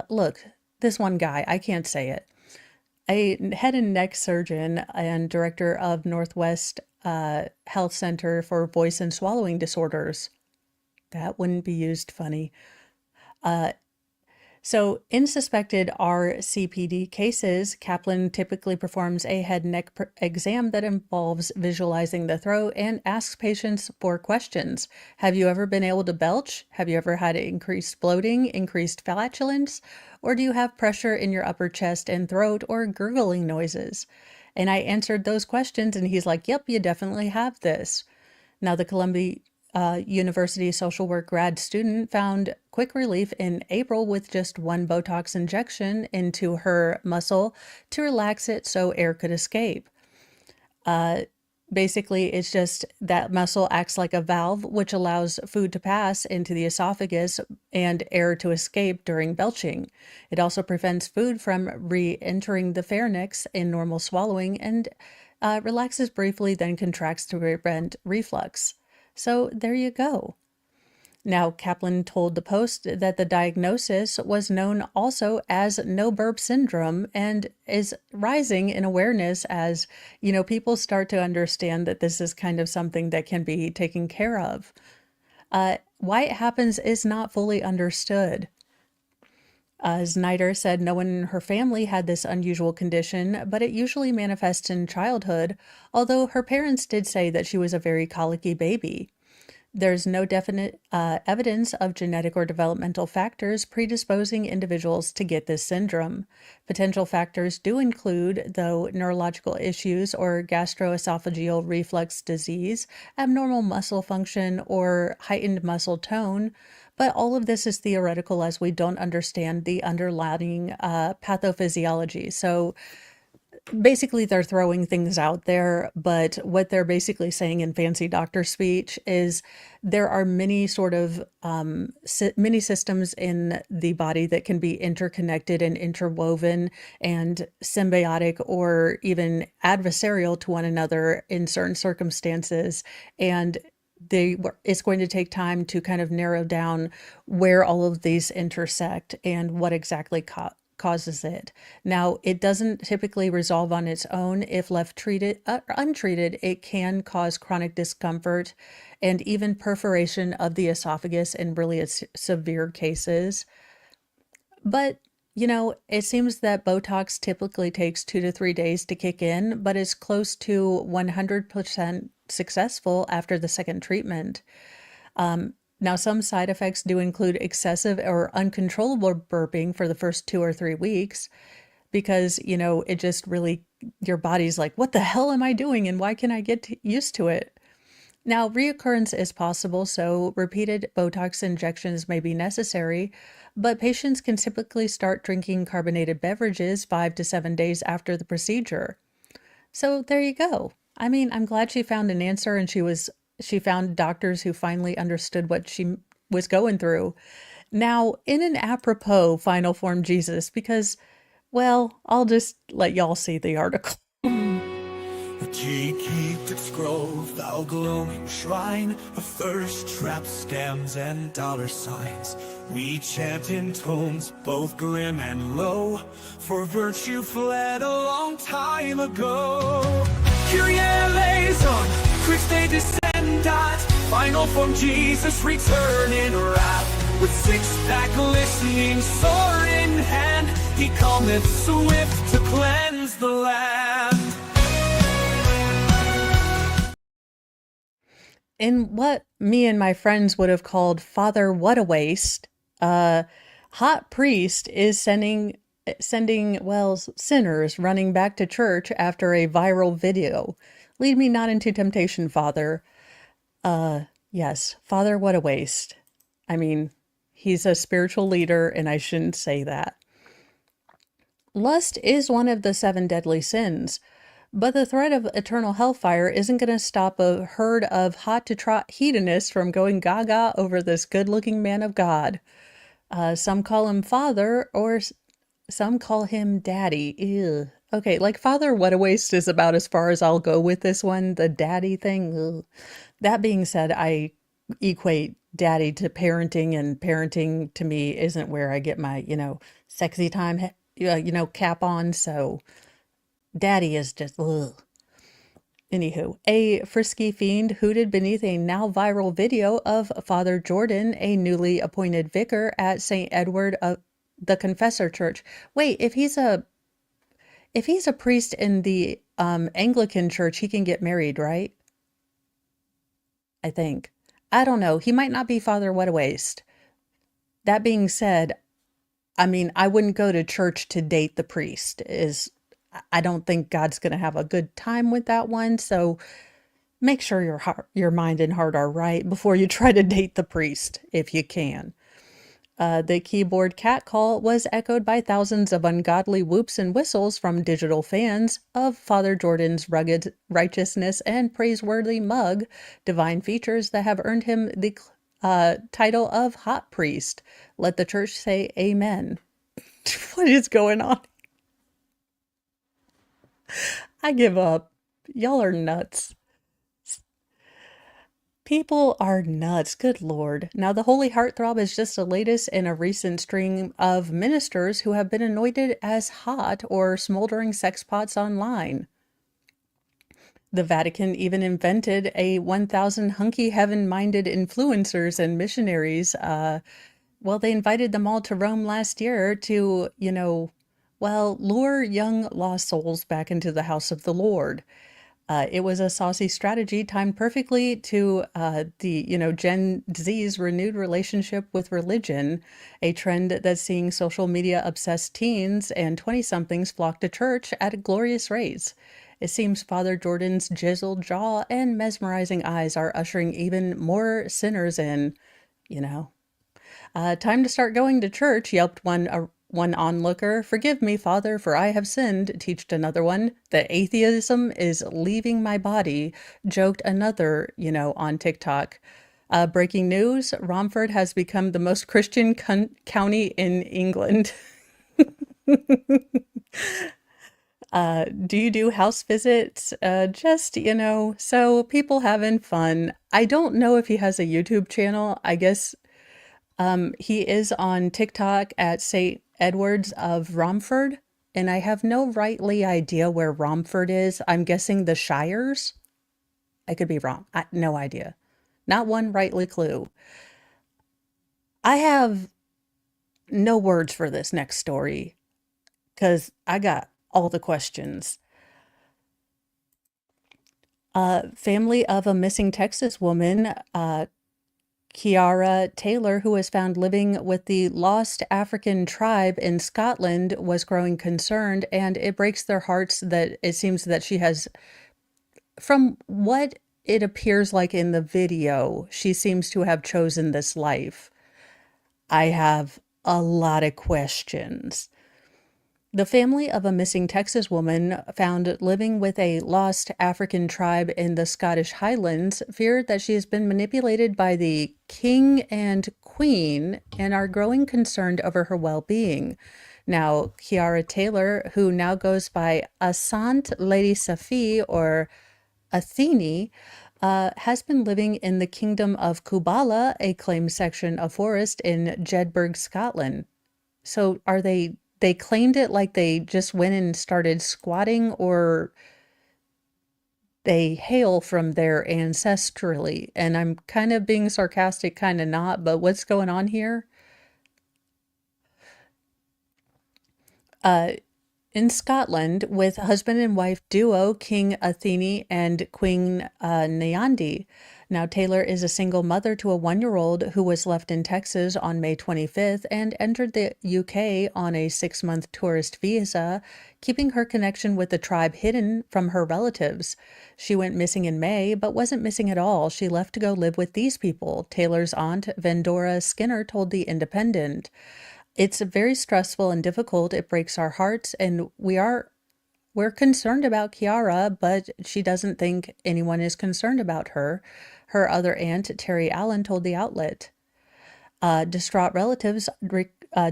Look, this one guy, I can't say it. A head and neck surgeon and director of Northwest Health Center for Voice and Swallowing Disorders. That wouldn't be used funny. So in suspected RCPD cases, Kaplan typically performs a head and neck exam that involves visualizing the throat and asks patients 4 questions. Have you ever been able to belch? Have you ever had increased bloating, increased flatulence? Or do you have pressure in your upper chest and throat or gurgling noises? And I answered those questions and he's like, yep, you definitely have this. Now, the Columbia University social work grad student found quick relief in April with just 1 Botox injection into her muscle to relax it so air could escape. Basically, it's just that muscle acts like a valve, which allows food to pass into the esophagus and air to escape during belching. It also prevents food from re-entering the pharynx in normal swallowing and relaxes briefly, then contracts to prevent reflux. So there you go. Now, Kaplan told the Post that the diagnosis was known also as no burp syndrome and is rising in awareness as, people start to understand that this is kind of something that can be taken care of. Why it happens is not fully understood. Snyder said no one in her family had this unusual condition, but it usually manifests in childhood, although her parents did say that she was a very colicky baby. There's no definite evidence of genetic or developmental factors predisposing individuals to get this syndrome. Potential factors do include, though, neurological issues or gastroesophageal reflux disease, abnormal muscle function, or heightened muscle tone. But all of this is theoretical as we don't understand the underlying pathophysiology. So basically, they're throwing things out there, but what they're basically saying in fancy doctor speech is there are many sort of many systems in the body that can be interconnected and interwoven and symbiotic or even adversarial to one another in certain circumstances. And it's going to take time to kind of narrow down where all of these intersect and what exactly causes it. Now, it doesn't typically resolve on its own. If left treated untreated, it can cause chronic discomfort and even perforation of the esophagus in really severe cases. But it seems that Botox typically takes 2 to 3 days to kick in, but is close to 100% successful after the second treatment. Now, some side effects do include excessive or uncontrollable burping for the first 2 or 3 weeks because, it just really, your body's like, what the hell am I doing and why can I get used to it? Now, reoccurrence is possible, so repeated Botox injections may be necessary, but patients can typically start drinking carbonated beverages 5 to 7 days after the procedure. So there you go. I mean, I'm glad she found an answer and she found doctors who finally understood what she was going through. Now, in an apropos final form Jesus, because, well, I'll just let y'all see the article. The key keep its grove, thou gloaming shrine of thirst trap scams and dollar signs. We chant in tones both grim and low, for virtue fled a long time ago. Kyrie eleison, Christe descendat, final form Jesus return in wrath. With six-pack glistening sword in hand, he cometh swift to cleanse the land. In what me and my friends would have called Father What a Waste, hot priest is sending well sinners running back to church after a viral video. Lead me not into temptation, Father. Yes, Father What a Waste. I mean, he's a spiritual leader, and I shouldn't say that. Lust is one of the 7 deadly sins. But the threat of eternal hellfire isn't going to stop a herd of hot-to-trot hedonists from going gaga over this good-looking man of God. Some call him Father, or some call him Daddy. Ew. Okay, like Father What a Waste is about as far as I'll go with this one, the daddy thing. Ugh. That being said, I equate daddy to parenting, and parenting to me isn't where I get my, sexy time, cap on, so... Daddy is just, ugh. Anywho, a frisky fiend hooted beneath a now viral video of Father Jordan, a newly appointed vicar at St. Edward of the Confessor Church. Wait, if he's a priest in the Anglican Church, he can get married, right? I think. I don't know. He might not be Father What a Waste. That being said, I mean, I wouldn't go to church to date the priest. I don't think God's going to have a good time with that one. So make sure your mind and heart are right before you try to date the priest, if you can. The keyboard catcall was echoed by thousands of ungodly whoops and whistles from digital fans of Father Jordan's rugged righteousness and praiseworthy mug, divine features that have earned him the title of Hot Priest. Let the church say amen. What is going on? I give up. Y'all are nuts. People are nuts. Good Lord. Now, the Holy Heartthrob is just the latest in a recent string of ministers who have been anointed as hot or smoldering sex pots online. The Vatican even invented a 1,000 hunky heaven-minded influencers and missionaries. They invited them all to Rome last year to, lure young lost souls back into the house of the Lord. It was a saucy strategy timed perfectly to the Gen Z's renewed relationship with religion, a trend that's seeing social media obsessed teens and 20-somethings flock to church at glorious rates. It seems Father Jordan's chiseled jaw and mesmerizing eyes are ushering even more sinners in, Time to start going to church, yelped one onlooker. Forgive me, Father, for I have sinned, teached another one. That atheism is leaving my body, joked another, on TikTok. Breaking news, Romford has become the most Christian county in England. Do you do house visits? So people having fun. I don't know if he has a YouTube channel. I guess he is on TikTok at St. Edwards of Romford, and I have no rightly idea where Romford is. I'm guessing the Shires. I could be wrong. No idea. Not one rightly clue. I have no words for this next story because I got all the questions. Family of a missing Texas woman, Kiara Taylor, who was found living with the lost African tribe in Scotland, was growing concerned, and it breaks their hearts that it seems that she has, from what it appears like in the video, she seems to have chosen this life. I have a lot of questions. The family of a missing Texas woman found living with a lost African tribe in the Scottish Highlands feared that she has been manipulated by the king and queen and are growing concerned over her well-being. Now, Kiara Taylor, who now goes by Asant Lady Safi or Athene, has been living in the Kingdom of Kubala, a claimed section of forest in Jedburgh, Scotland. So they claimed it like they just went and started squatting, or they hail from there ancestrally? And I'm kind of being sarcastic, kind of not, but what's going on here? Uh, in Scotland, with husband and wife duo King Athene and Queen Nyandi. Now, Taylor is a single mother to a 1-year-old who was left in Texas on May 25th and entered the UK on a 6-month tourist visa, keeping her connection with the tribe hidden from her relatives. She went missing in May, but wasn't missing at all. She left to go live with these people, Taylor's aunt, Vendora Skinner, told The Independent. It's very stressful and difficult. It breaks our hearts, and we're concerned about Kiara, but she doesn't think anyone is concerned about her. Her other aunt, Terry Allen, told the outlet. Distraught relatives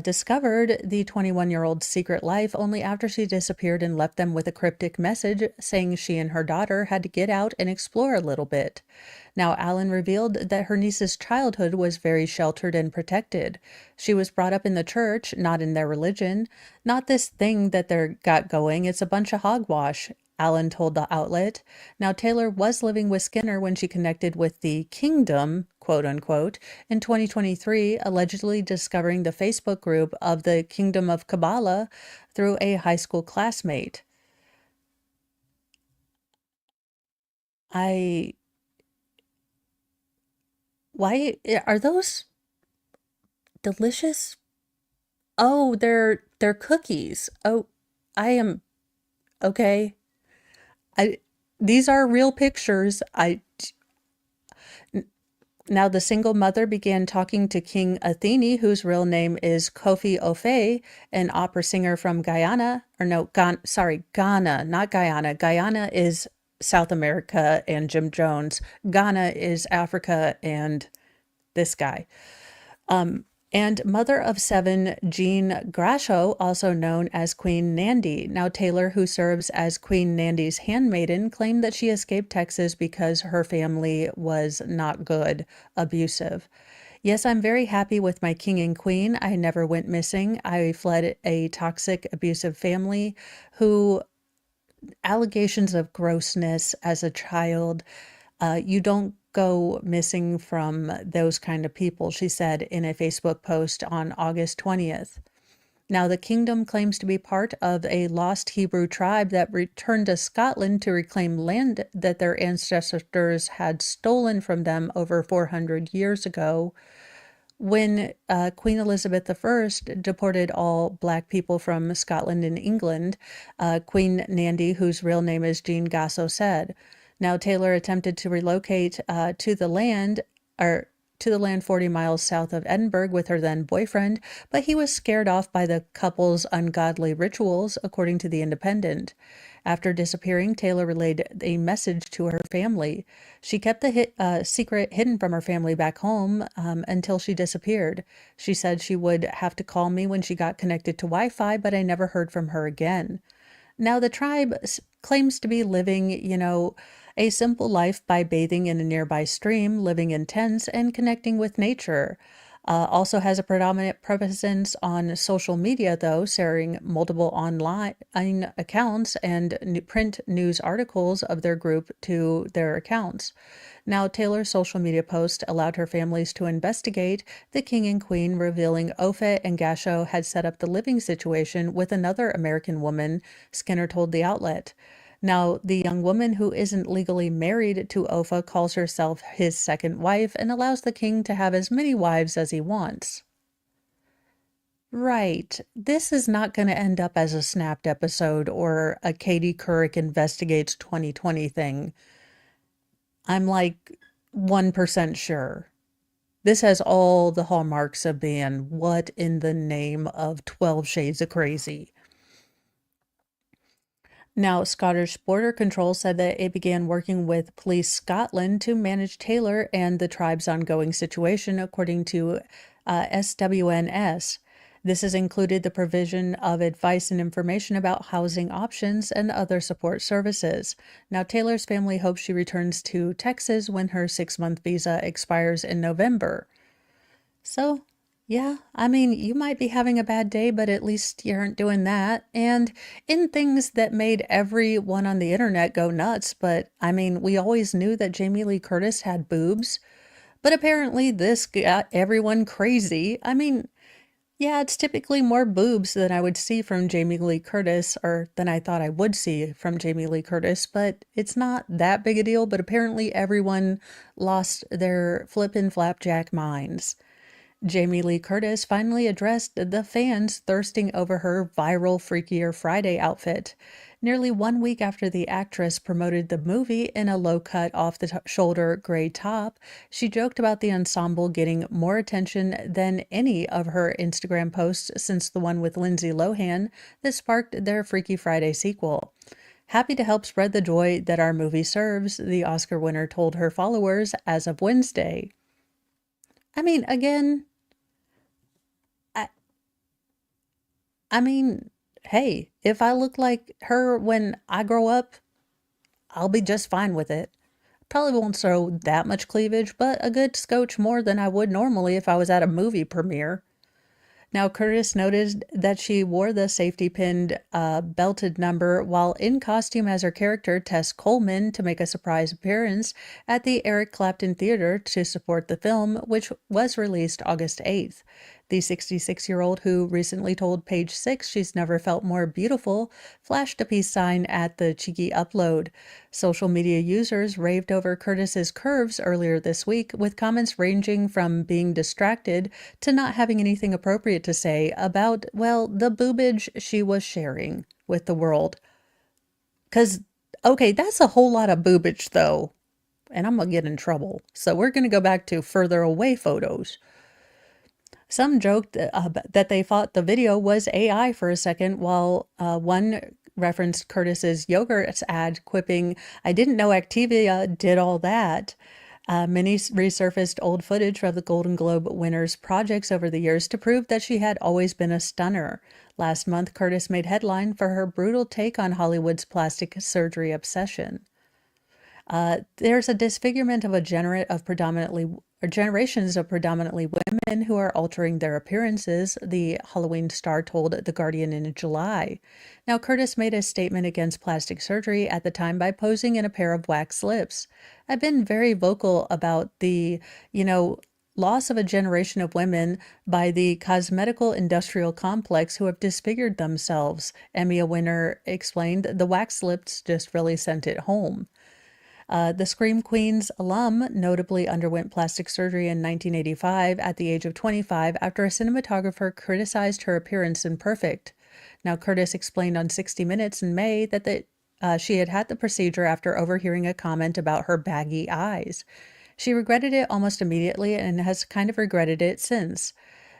discovered the 21-year-old's secret life only after she disappeared and left them with a cryptic message saying she and her daughter had to get out and explore a little bit. Now, Allen revealed that her niece's childhood was very sheltered and protected. She was brought up in the church, not in their religion. Not this thing that they're got going. It's a bunch of hogwash, Allen told the outlet. Now, Taylor was living with Skinner when she connected with the kingdom, quote unquote, in 2023, allegedly discovering the Facebook group of the Kingdom of Kabbalah through a high school classmate. I, why are those delicious? Oh, they're cookies. Oh, I am okay. I these are real pictures. Now, the single mother began talking to King Athene, whose real name is Kofi Ofe, an opera singer from Guyana, or no, Ghana, not Guyana. Guyana is South America and Jim Jones. Ghana is Africa and this guy. And mother of 7, Jean Grasho, also known as Queen Nandi. Now, Taylor, who serves as Queen Nandi's handmaiden, claimed that she escaped Texas because her family was not good, abusive. Yes, I'm very happy with my king and queen. I never went missing. I fled a toxic, abusive family who allegations of grossness as a child. You don't go missing from those kind of people, she said in a Facebook post on August 20th. Now, the kingdom claims to be part of a lost Hebrew tribe that returned to Scotland to reclaim land that their ancestors had stolen from them over 400 years ago. When Queen Elizabeth I deported all Black people from Scotland and England, Queen Nandi, whose real name is Jean Gasso, said. Now, Taylor attempted to relocate to the land 40 miles south of Edinburgh with her then boyfriend, but he was scared off by the couple's ungodly rituals, according to The Independent. After disappearing, Taylor relayed a message to her family. She kept the secret hidden from her family back home until she disappeared. She said she would have to call me when she got connected to Wi-Fi, but I never heard from her again. Now, the tribe claims to be living, a simple life by bathing in a nearby stream, living in tents, and connecting with nature. Also has a predominant presence on social media, though, sharing multiple online accounts and print news articles of their group to their accounts. Now, Taylor's social media post allowed her families to investigate the king and queen, revealing Ofe and Gasho had set up the living situation with another American woman, Skinner told the outlet. Now, the young woman who isn't legally married to Ofa calls herself his second wife and allows the king to have as many wives as he wants. Right. This is not going to end up as a Snapped episode or a Katie Couric Investigates 2020 thing. I'm like 1% sure. This has all the hallmarks of being what in the name of 12 Shades of Crazy. Now, Scottish Border Control said that it began working with Police Scotland to manage Taylor and the tribe's ongoing situation, according to SWNS. This has included the provision of advice and information about housing options and other support services. Now, Taylor's family hopes she returns to Texas when her 6-month visa expires in November. So, yeah, I mean, you might be having a bad day, but at least you aren't doing that. And in things that made everyone on the internet go nuts, but I mean, we always knew that Jamie Lee Curtis had boobs, but apparently this got everyone crazy. I mean, yeah, it's typically more boobs than I would see from Jamie Lee Curtis, or than I thought I would see from Jamie Lee Curtis, but it's not that big a deal. But apparently everyone lost their flippin' flapjack minds. Jamie Lee Curtis finally addressed the fans thirsting over her viral Freakier Friday outfit. Nearly 1 week after the actress promoted the movie in a low-cut, off-the-shoulder gray top, she joked about the ensemble getting more attention than any of her Instagram posts since the one with Lindsay Lohan that sparked their Freaky Friday sequel. "Happy to help spread the joy that our movie serves," the Oscar winner told her followers as of Wednesday. I mean, again, I, I mean, hey, if I look like her when I grow up, I'll be just fine with it. Probably won't show that much cleavage, but a good scotch more than I would normally if I was at a movie premiere. Now, Curtis noted that she wore the safety pinned belted number while in costume as her character Tess Coleman to make a surprise appearance at the Eric Clapton Theater to support the film, which was released August 8th. The 66-year-old, who recently told Page Six she's never felt more beautiful, flashed a peace sign at the cheeky upload. Social media users raved over Curtis's curves earlier this week, with comments ranging from being distracted to not having anything appropriate to say about, well, the boobage she was sharing with the world. Because, okay, that's a whole lot of boobage, though, and I'm going to get in trouble. So we're going to go back to further away photos. Some joked that they thought the video was AI for a second, while one referenced Curtis's yogurt ad, quipping, "I didn't know Activia did all that." Many resurfaced old footage of the Golden Globe winner's projects over the years to prove that she had always been a stunner. Last month, Curtis made headline for her brutal take on Hollywood's plastic surgery obsession. There's a disfigurement of generations of predominantly women who are altering their appearances, the Halloween star told The Guardian in July. Now, Curtis made a statement against plastic surgery at the time by posing in a pair of wax lips. "I've been very vocal about the, loss of a generation of women by the cosmetical industrial complex who have disfigured themselves," Emmy winner explained. "The wax lips just really sent it home." The Scream Queens alum notably underwent plastic surgery in 1985 at the age of 25 after a cinematographer criticized her appearance in Perfect. Now, Curtis explained on 60 Minutes in May that she had had the procedure after overhearing a comment about her baggy eyes. She regretted it almost immediately and has kind of regretted it since.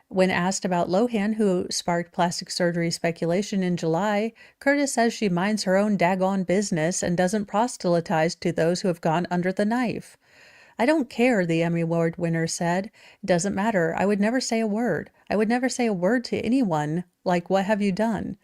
When asked about Lohan, who sparked plastic surgery speculation in July, Curtis says she minds her own daggone business and doesn't proselytize to those who have gone under the knife. "I don't care," the Emmy Award winner said. "It doesn't matter. I would never say a word. I would never say a word to anyone like, 'What have you done?'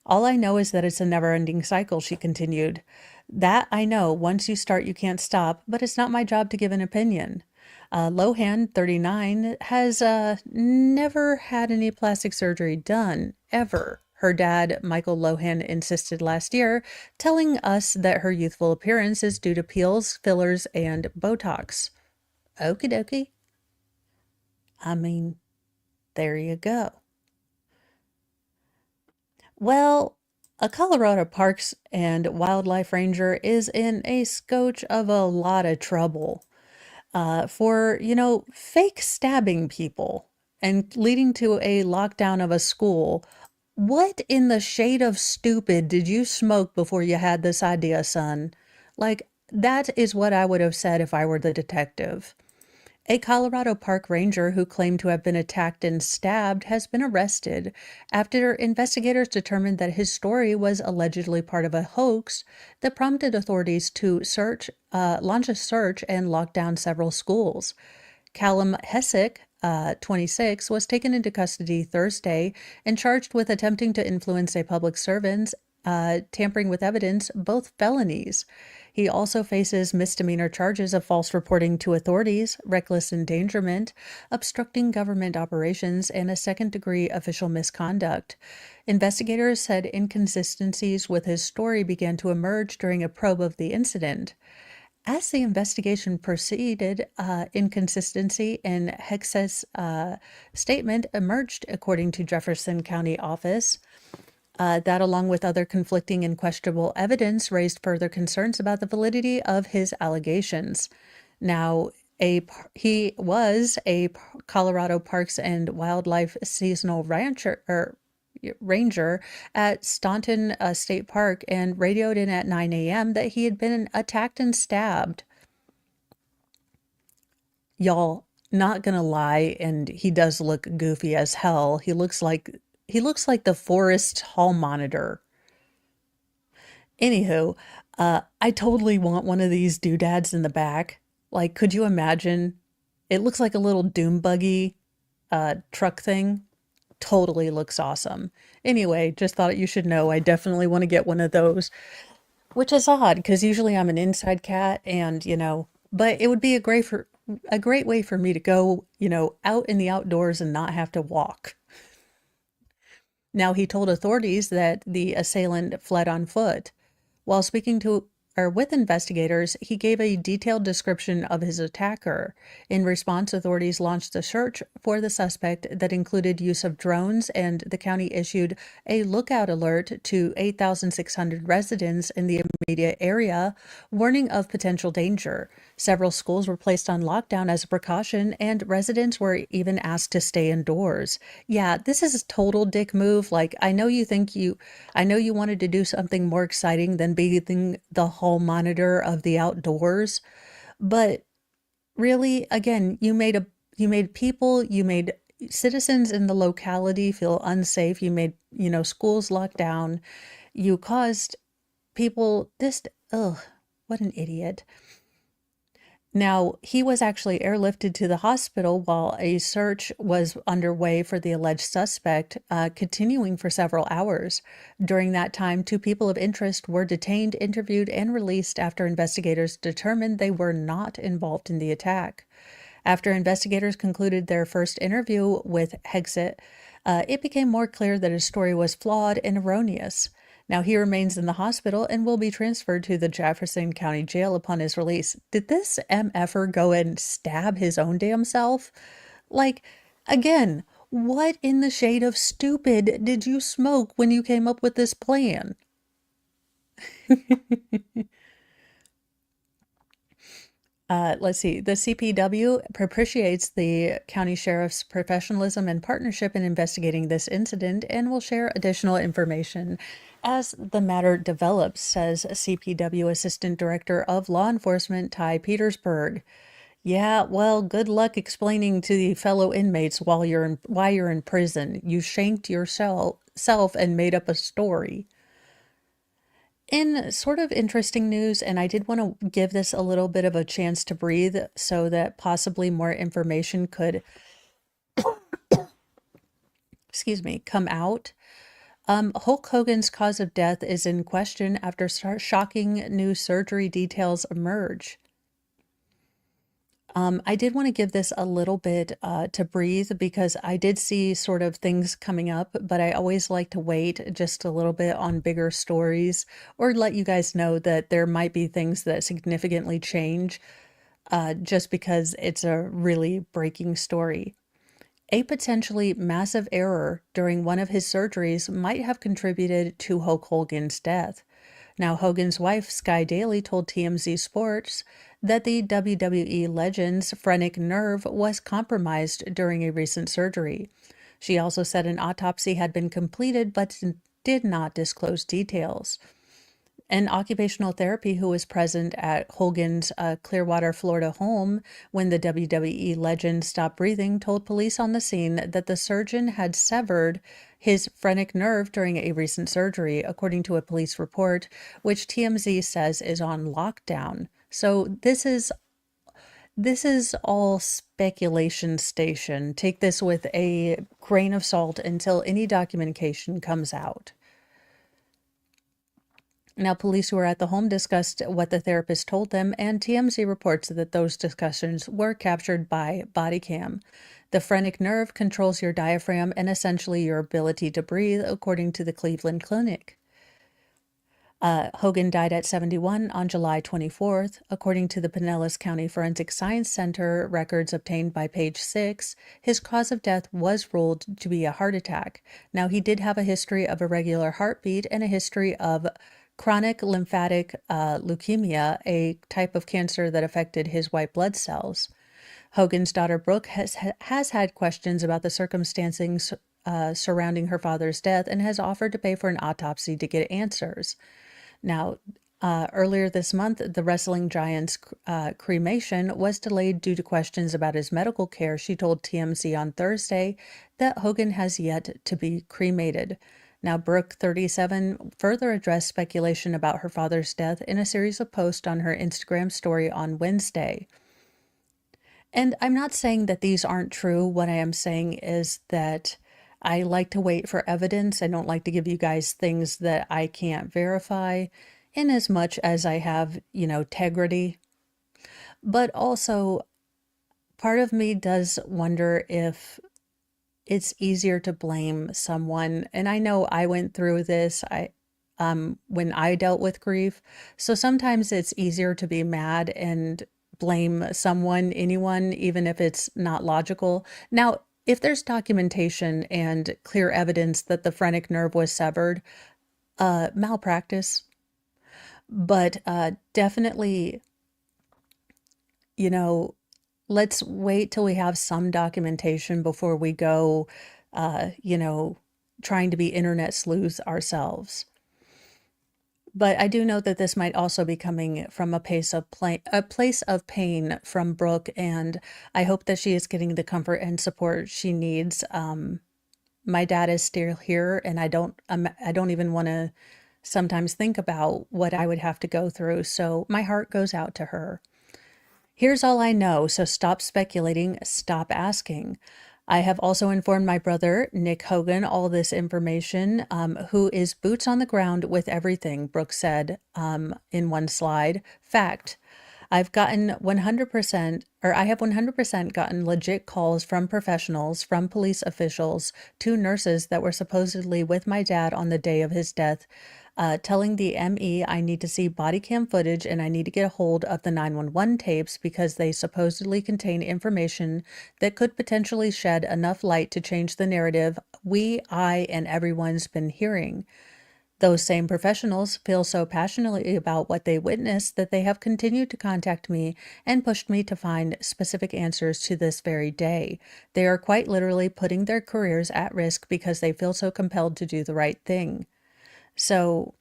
All I know is that it's a never-ending cycle," she continued. "That I know. Once you start, you can't stop, but it's not my job to give an opinion." Lohan, 39, has never had any plastic surgery done, ever. Her dad, Michael Lohan, insisted last year, telling us that her youthful appearance is due to peels, fillers, and Botox. Okie dokie. I mean, there you go. Well, a Colorado Parks and Wildlife Ranger is in a scotch of a lot of trouble for, fake stabbing people and leading to a lockdown of a school. What in the shade of stupid did you smoke before you had this idea, son? Like, that is what I would have said if I were the detective. A Colorado park ranger who claimed to have been attacked and stabbed has been arrested after investigators determined that his story was allegedly part of a hoax that prompted authorities to launch a search and lock down several schools. Callum Hessick, 26, was taken into custody Thursday and charged with attempting to influence a public servant, tampering with evidence, both felonies. He also faces misdemeanor charges of false reporting to authorities, reckless endangerment, obstructing government operations, and a second-degree official misconduct. Investigators said inconsistencies with his story began to emerge during a probe of the incident. As the investigation proceeded, inconsistency in Hex's statement emerged, according to Jefferson County Office. That, along with other conflicting and questionable evidence, raised further concerns about the validity of his allegations. Now, he was a Colorado Parks and Wildlife seasonal ranger at Staunton State Park and radioed in at 9 a.m. that he had been attacked and stabbed. Y'all, not gonna lie, and he does look goofy as hell. He looks like the forest hall monitor. Anywho, I totally want one of these doodads in the back. Like, could you imagine? It looks like a little doom buggy truck thing. Totally looks awesome. Anyway, just thought you should know I definitely want to get one of those, which is odd because usually I'm an inside cat and, but it would be a great way for me to go, out in the outdoors and not have to walk. Now, he told authorities that the assailant fled on foot. While speaking with investigators, he gave a detailed description of his attacker. In response, authorities launched a search for the suspect that included use of drones, and the county issued a lookout alert to 8,600 residents in the immediate area, warning of potential danger. Several schools were placed on lockdown as a precaution, and residents were even asked to stay indoors. Yeah, this is a total dick move. Like, I know you wanted to do something more exciting than being the hall monitor of the outdoors, but really, again, you made citizens in the locality feel unsafe. You made, schools locked down. You caused people what an idiot. Now, he was actually airlifted to the hospital while a search was underway for the alleged suspect, continuing for several hours. During that time, 2 people of interest were detained, interviewed, and released after investigators determined they were not involved in the attack. After investigators concluded their first interview with Hexit, it became more clear that his story was flawed and erroneous. Now, he remains in the hospital and will be transferred to the Jefferson County Jail upon his release. Did this MFer go and stab his own damn self? Like, again, what in the shade of stupid did you smoke when you came up with this plan? Let's see. The CPW appreciates the county sheriff's professionalism and partnership in investigating this incident and will share additional information as the matter develops, says CPW Assistant Director of Law Enforcement Ty Petersburg. Yeah, well, good luck explaining to the fellow inmates why you're in prison. You shanked yourself and made up a story. In sort of interesting news, and I did want to give this a little bit of a chance to breathe so that possibly more information could, come out. Hulk Hogan's cause of death is in question after shocking new surgery details emerge. I did want to give this a little bit to breathe because I did see sort of things coming up, but I always like to wait just a little bit on bigger stories or let you guys know that there might be things that significantly change just because it's a really breaking story. A potentially massive error during one of his surgeries might have contributed to Hulk Hogan's death. Now, Hogan's wife, Sky Daly, told TMZ Sports that the WWE legend's phrenic nerve was compromised during a recent surgery. She also said an autopsy had been completed but did not disclose details. An occupational therapy who was present at Hogan's Clearwater, Florida home when the WWE legend stopped breathing told police on the scene that the surgeon had severed his phrenic nerve during a recent surgery, according to a police report, which TMZ says is on lockdown. So this is all speculation station. Take this with a grain of salt until any documentation comes out. Now, police who were at the home discussed what the therapist told them, and TMZ reports that those discussions were captured by body cam. The phrenic nerve controls your diaphragm and essentially your ability to breathe, according to the Cleveland Clinic. Hogan died at 71 on July 24th. According to the Pinellas County Forensic Science Center records obtained by Page 6, his cause of death was ruled to be a heart attack. Now, he did have a history of irregular heartbeat and a history of chronic lymphatic leukemia, a type of cancer that affected his white blood cells. Hogan's daughter Brooke has had questions about the circumstances surrounding her father's death and has offered to pay for an autopsy to get answers. Now, earlier this month, the wrestling giant's cremation was delayed due to questions about his medical care. She told TMZ on Thursday that Hogan has yet to be cremated. Now, Brooke, 37, further addressed speculation about her father's death in a series of posts on her Instagram story on Wednesday. And I'm not saying that these aren't true. What I am saying is that I like to wait for evidence. I don't like to give you guys things that I can't verify, in as much as I have, integrity. But also, part of me does wonder if it's easier to blame someone. And I know I went through this when I dealt with grief. So sometimes it's easier to be mad and blame someone, anyone, even if it's not logical. Now, if there's documentation and clear evidence that the phrenic nerve was severed, malpractice. But definitely, let's wait till we have some documentation before we go, trying to be internet sleuths ourselves. But I do know that this might also be coming from a place of pain from Brooke, and I hope that she is getting the comfort and support she needs. My dad is still here, and I don't even want to sometimes think about what I would have to go through. So my heart goes out to her. Here's all I know, so stop speculating, stop asking. I have also informed my brother, Nick Hogan, all this information, who is boots on the ground with everything, Brooke said in one slide. Fact, I have 100% gotten legit calls from professionals, from police officials, to nurses that were supposedly with my dad on the day of his death, telling the ME I need to see body cam footage and I need to get a hold of the 911 tapes because they supposedly contain information that could potentially shed enough light to change the narrative I, and everyone's been hearing. Those same professionals feel so passionately about what they witnessed that they have continued to contact me and pushed me to find specific answers to this very day. They are quite literally putting their careers at risk because they feel so compelled to do the right thing. So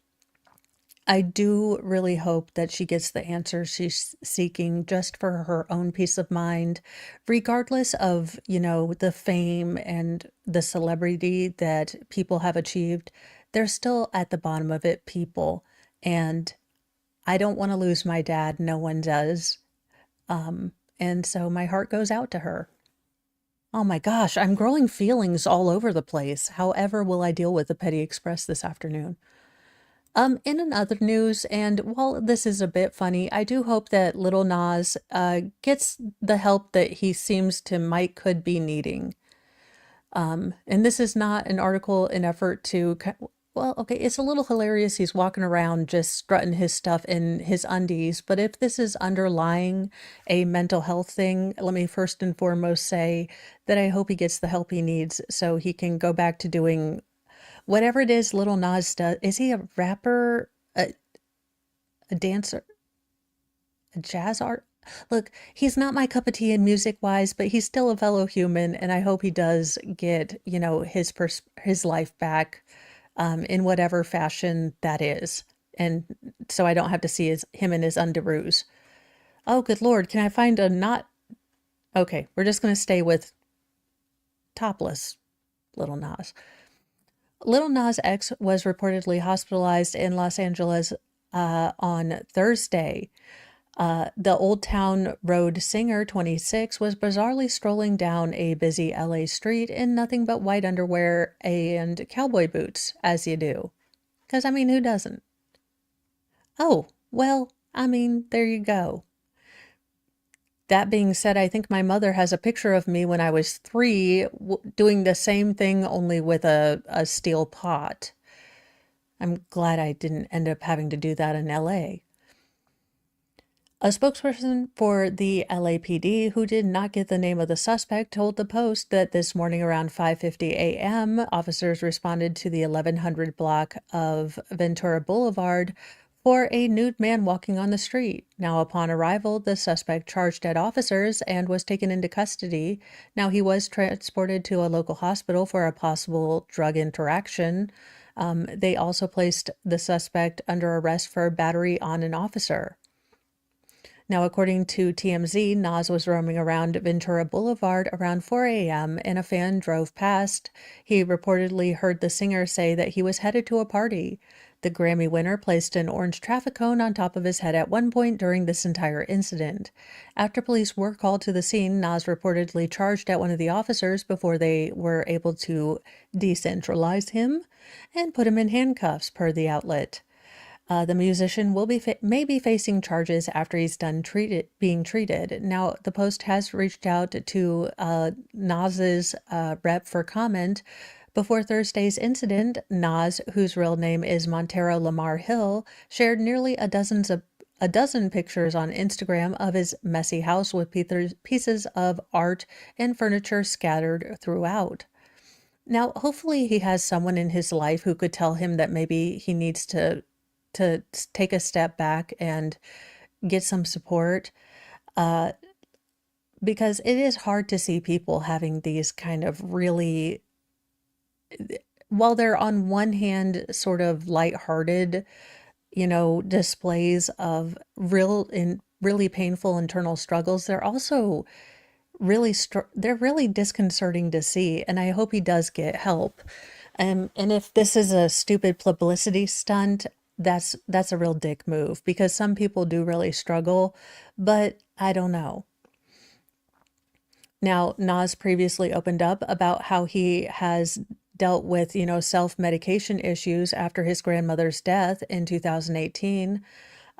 I do really hope that she gets the answers she's seeking just for her own peace of mind, regardless of, the fame and the celebrity that people have achieved. They're still at the bottom of it, people. And I don't want to lose my dad. No one does. And so my heart goes out to her. Oh my gosh, I'm growing feelings all over the place. However, will I deal with the Petty Express this afternoon? In other news, and while this is a bit funny, I do hope that Little Nas gets the help that he seems to could be needing. And this is not an article in effort to, it's a little hilarious. He's walking around just strutting his stuff in his undies. But if this is underlying a mental health thing, let me first and foremost say that I hope he gets the help he needs so he can go back to doing whatever it is Little Nas does. Is he a rapper, a dancer, a jazz art? Look, he's not my cup of tea in music-wise, but he's still a fellow human, and I hope he does get, his life back in whatever fashion that is. and so I don't have to see him in his underoos. Oh, good Lord. Can I find a not? Okay, we're just going to stay with topless Little Nas. Little Nas X was reportedly hospitalized in Los Angeles on Thursday. The Old Town Road singer, 26, was bizarrely strolling down a busy LA street in nothing but white underwear and cowboy boots, as you do. Because, I mean, who doesn't? Oh, well, I mean, there you go. That being said, I think my mother has a picture of me when I was 3 doing the same thing, only with a steel pot. I'm glad I didn't end up having to do that in LA. A spokesperson for the LAPD, who did not get the name of the suspect, told the Post that this morning around 5:50 a.m., officers responded to the 1100 block of Ventura Boulevard for a nude man walking on the street. Now, upon arrival, the suspect charged at officers and was taken into custody. Now, he was transported to a local hospital for a possible drug interaction. They also placed the suspect under arrest for battery on an officer. Now, according to TMZ, Nas was roaming around Ventura Boulevard around 4 a.m. and a fan drove past. He reportedly heard the singer say that he was headed to a party. The Grammy winner placed an orange traffic cone on top of his head at one point during this entire incident. After police were called to the scene, Nas reportedly charged at one of the officers before they were able to decentralize him and put him in handcuffs, per the outlet. The musician will may be facing charges after he's done being treated. Now, the Post has reached out to Nas's rep for comment. Before Thursday's incident, Nas, whose real name is Montero Lamar Hill, shared nearly a dozen pictures on Instagram of his messy house with pieces of art and furniture scattered throughout. Now, hopefully he has someone in his life who could tell him that maybe he needs to take a step back and get some support, because it is hard to see people having these kind of really, while they're on one hand sort of lighthearted, displays of really painful internal struggles, they're also they're really disconcerting to see, and I hope he does get help. And if this is a stupid publicity stunt, that's a real dick move, because some people do really struggle, but I don't know. Now, Nas previously opened up about how he has dealt with, self-medication issues after his grandmother's death in 2018.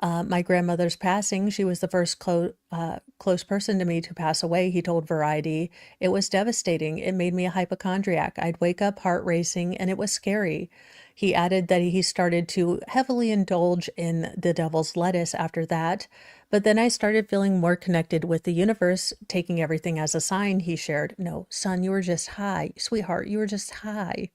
My grandmother's passing, she was the first close person to me to pass away, he told Variety. It was devastating. It made me a hypochondriac. I'd wake up heart racing, and it was scary. He added that he started to heavily indulge in the devil's lettuce after that, but then I started feeling more connected with the universe, taking everything as a sign, he shared. No, son, you were just high. Sweetheart, you were just high.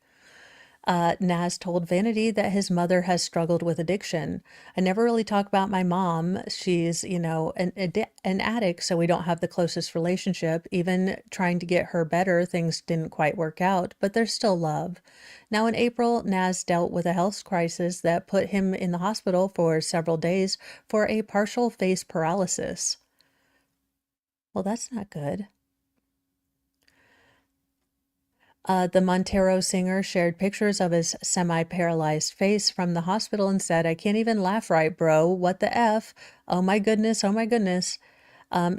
Nas told Vanity that his mother has struggled with addiction. I never really talk about my mom. She's, an addict, so we don't have the closest relationship. Even trying to get her better, things didn't quite work out, but there's still love. Now, in April, Nas dealt with a health crisis that put him in the hospital for several days for a partial face paralysis. Well, that's not good. The Montero singer shared pictures of his semi-paralyzed face from the hospital and said, "I can't even laugh right, bro. What the F? Oh my goodness, oh my goodness."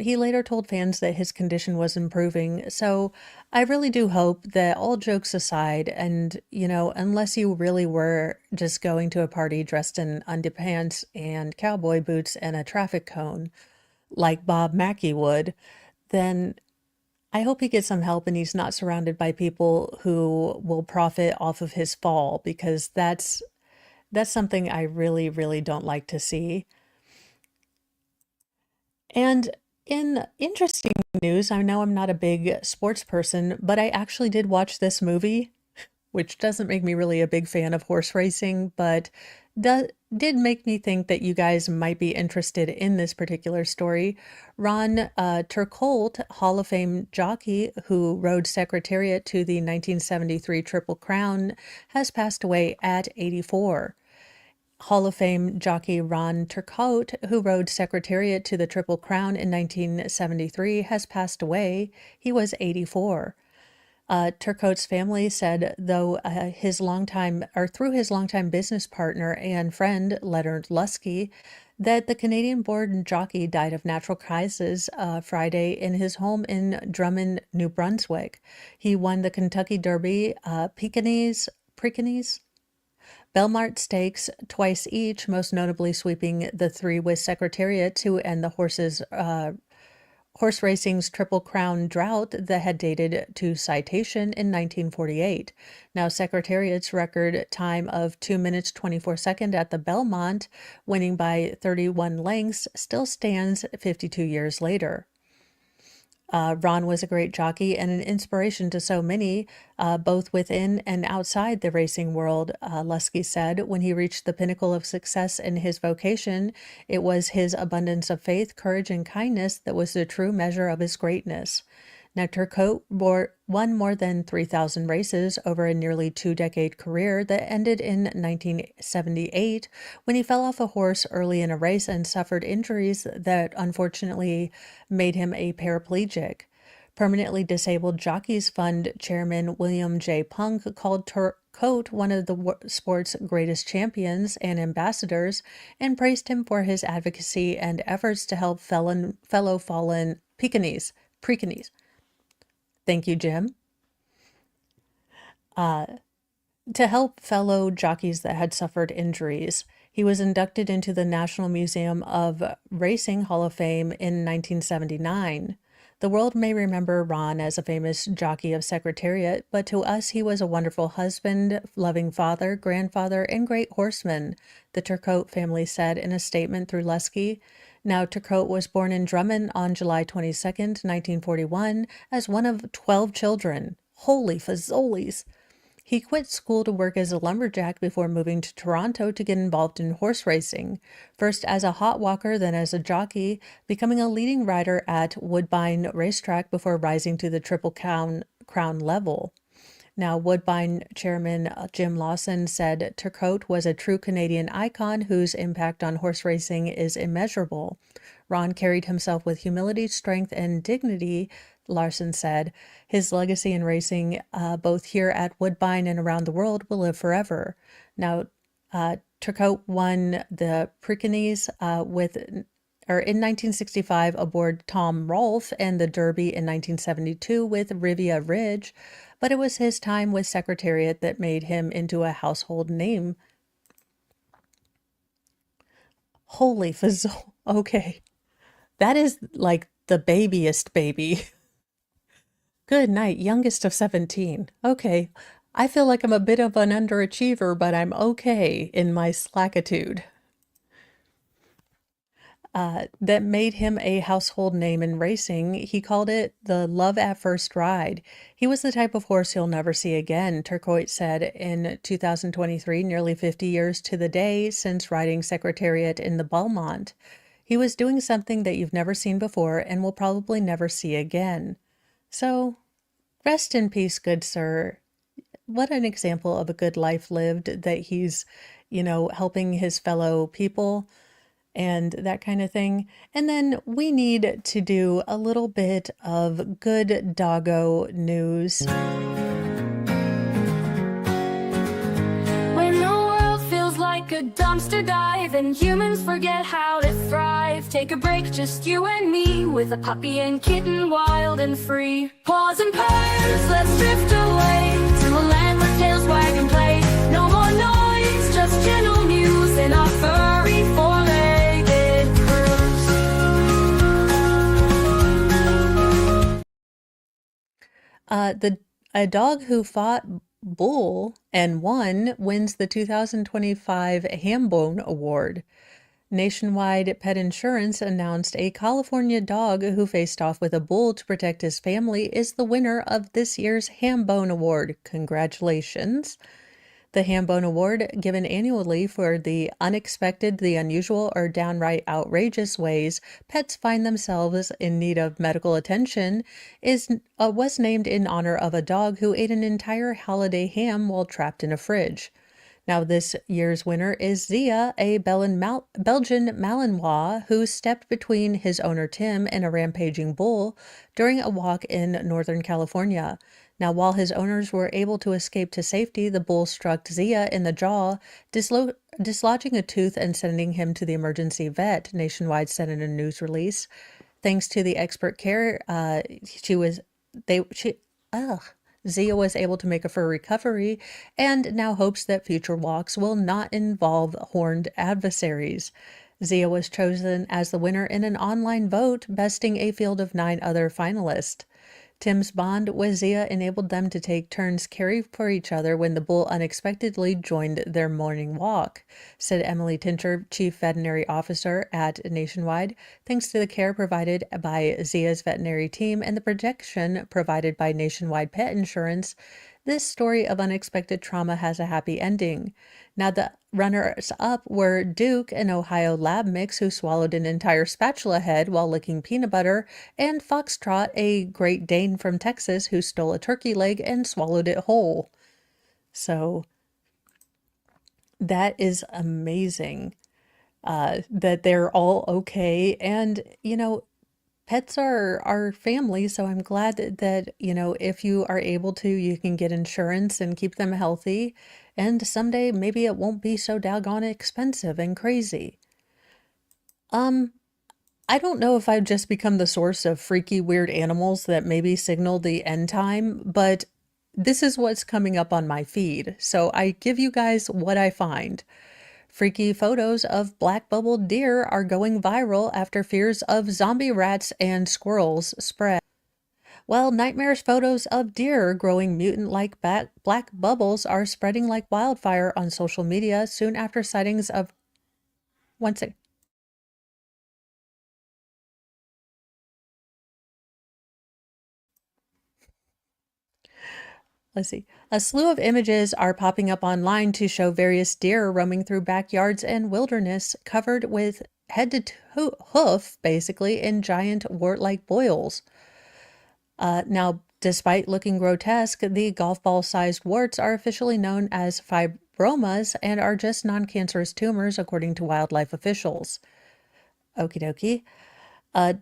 He later told fans that his condition was improving. So I really do hope that, all jokes aside, and, unless you really were just going to a party dressed in underpants and cowboy boots and a traffic cone like Bob Mackie would, then I hope he gets some help and he's not surrounded by people who will profit off of his fall, because that's something I really, really don't like to see. And in interesting news, I know I'm not a big sports person, but I actually did watch this movie, which doesn't make me really a big fan of horse racing, but did make me think that you guys might be interested in this particular story. Ron Turcotte, Hall of Fame jockey who rode Secretariat to the 1973 Triple Crown, has passed away at 84. Hall of Fame jockey Ron Turcotte, who rode Secretariat to the Triple Crown in 1973, has passed away. He was 84. Turcotte's family said, though through his longtime business partner and friend Leonard Lusky, that the Canadian-born jockey died of natural causes Friday in his home in Drummond, New Brunswick. He won the Kentucky Derby, Preakness, Belmont Stakes twice each, most notably sweeping the three with Secretariat to end the horse racing's Triple Crown drought that had dated to Citation in 1948. Now, Secretariat's record time of 2 minutes 24 seconds at the Belmont, winning by 31 lengths, still stands 52 years later. Ron was a great jockey and an inspiration to so many, both within and outside the racing world, Lusky said. When he reached the pinnacle of success in his vocation, it was his abundance of faith, courage, and kindness that was the true measure of his greatness. Now, Turcotte won more than 3,000 races over a nearly two-decade career that ended in 1978 when he fell off a horse early in a race and suffered injuries that unfortunately made him a paraplegic. Permanently Disabled Jockeys Fund Chairman William J. Punk called Turcotte one of the sport's greatest champions and ambassadors and praised him for his advocacy and efforts to help fellow fallen Preakness. Thank you, Jim. To help fellow jockeys that had suffered injuries. He was inducted into the National Museum of Racing Hall of Fame in 1979. The world may remember Ron as a famous jockey of Secretariat, but to us he was a wonderful husband, loving father, grandfather, and great horseman, the Turcotte family said in a statement through Lusky. Now, Turcotte was born in Drummond on July 22nd, 1941, as one of 12 children. Holy fazolies! He quit school to work as a lumberjack before moving to Toronto to get involved in horse racing, first as a hot walker, then as a jockey, becoming a leading rider at Woodbine Racetrack before rising to the Triple Crown level. Now, Woodbine chairman Jim Lawson said Turcotte was a true Canadian icon whose impact on horse racing is immeasurable. Ron carried himself with humility, strength, and dignity, Larson said. His legacy in racing, both here at Woodbine and around the world, will live forever. Now, Turcotte won the Preakness in 1965 aboard Tom Rolfe and the Derby in 1972 with Riviera Ridge, but it was his time with Secretariat that made him into a household name. Holy fizzle. Okay. That is like the babyest baby. Good night, youngest of 17. Okay. I feel like I'm a bit of an underachiever, but I'm okay in my slackitude. That made him a household name in racing. He called it the love at first ride. He was the type of horse you'll never see again, Turcotte said in 2023, nearly 50 years to the day since riding Secretariat in the Belmont. He was doing something that you've never seen before and will probably never see again. So, rest in peace, good sir. What an example of a good life lived, that he's, helping his fellow people and that kind of thing. And then we need to do a little bit of good doggo news. When the world feels like a dumpster dive and humans forget how to thrive, take a break, just you and me, with a puppy and kitten, wild and free. Paws and purrs, let's drift away to a land where tails wag and play. No more noise, just gentle muse in our furry four-legged cruise. A dog who fought bull and won wins the 2025 Hambone Award. Nationwide Pet Insurance announced a California dog who faced off with a bull to protect his family is the winner of this year's Hambone Award. Congratulations. The Hambone Award, given annually for the unexpected, the unusual, or downright outrageous ways pets find themselves in need of medical attention, was named in honor of a dog who ate an entire holiday ham while trapped in a fridge. Now, this year's winner is Zia, a Belgian Malinois who stepped between his owner Tim and a rampaging bull during a walk in Northern California. Now, while his owners were able to escape to safety, the bull struck Zia in the jaw, dislodging a tooth and sending him to the emergency vet, Nationwide said in a news release. Thanks to the expert care, Zia was able to make a full recovery and now hopes that future walks will not involve horned adversaries. Zia was chosen as the winner in an online vote, besting a field of 9 other finalists. Tim's bond with Zia enabled them to take turns caring for each other when the bull unexpectedly joined their morning walk, said Emily Tincher, Chief Veterinary Officer at Nationwide. Thanks to the care provided by Zia's veterinary team and the protection provided by Nationwide Pet Insurance, this story of unexpected trauma has a happy ending. Now, the runners-up were Duke, an Ohio lab mix who swallowed an entire spatula head while licking peanut butter, and Foxtrot, a Great Dane from Texas who stole a turkey leg and swallowed it whole. So that is amazing that they're all okay. And, pets are our family, so I'm glad that, if you are able to, you can get insurance and keep them healthy. And someday maybe it won't be so doggone expensive and crazy. I don't know if I've just become the source of freaky, weird animals that maybe signal the end time, but this is what's coming up on my feed. So I give you guys what I find. Freaky photos of black bubbled deer are going viral after fears of zombie rats and squirrels spread. Well, nightmarish photos of deer growing mutant-like black bubbles are spreading like wildfire on social media soon after sightings of... One second. Let's see. A slew of images are popping up online to show various deer roaming through backyards and wilderness covered with head to hoof, basically, in giant wart-like boils. Now, despite looking grotesque, the golf ball-sized warts are officially known as fibromas and are just non-cancerous tumors, according to wildlife officials. Okie dokie.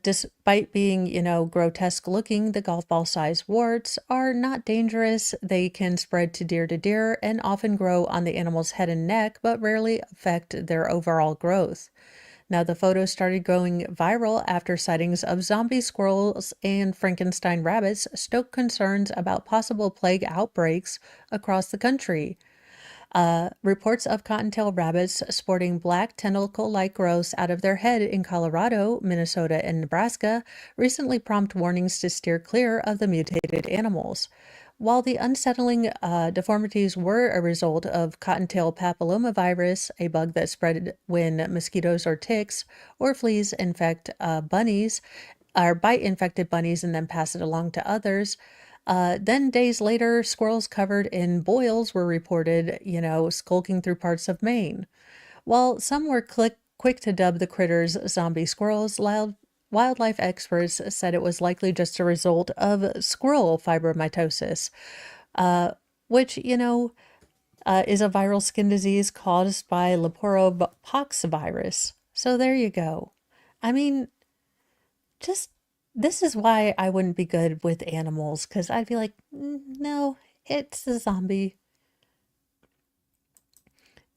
Despite being, grotesque looking, the golf ball sized warts are not dangerous. They can spread to deer and often grow on the animal's head and neck, but rarely affect their overall growth. Now, the photos started going viral after sightings of zombie squirrels and Frankenstein rabbits stoked concerns about possible plague outbreaks across the country. Reports of cottontail rabbits sporting black tentacle-like growths out of their head in Colorado, Minnesota, and Nebraska recently prompted warnings to steer clear of the mutated animals. While the unsettling deformities were a result of cottontail papillomavirus, a bug that spread when mosquitoes or ticks or fleas infect bunnies, or bite infected bunnies and then pass it along to others, then days later, squirrels covered in boils were reported, skulking through parts of Maine. While some were quick to dub the critters zombie squirrels, wildlife experts said it was likely just a result of squirrel fibromatosis, which, is a viral skin disease caused by Leporopox virus. So there you go. I mean, this is why I wouldn't be good with animals, because I'd be like, no, it's a zombie.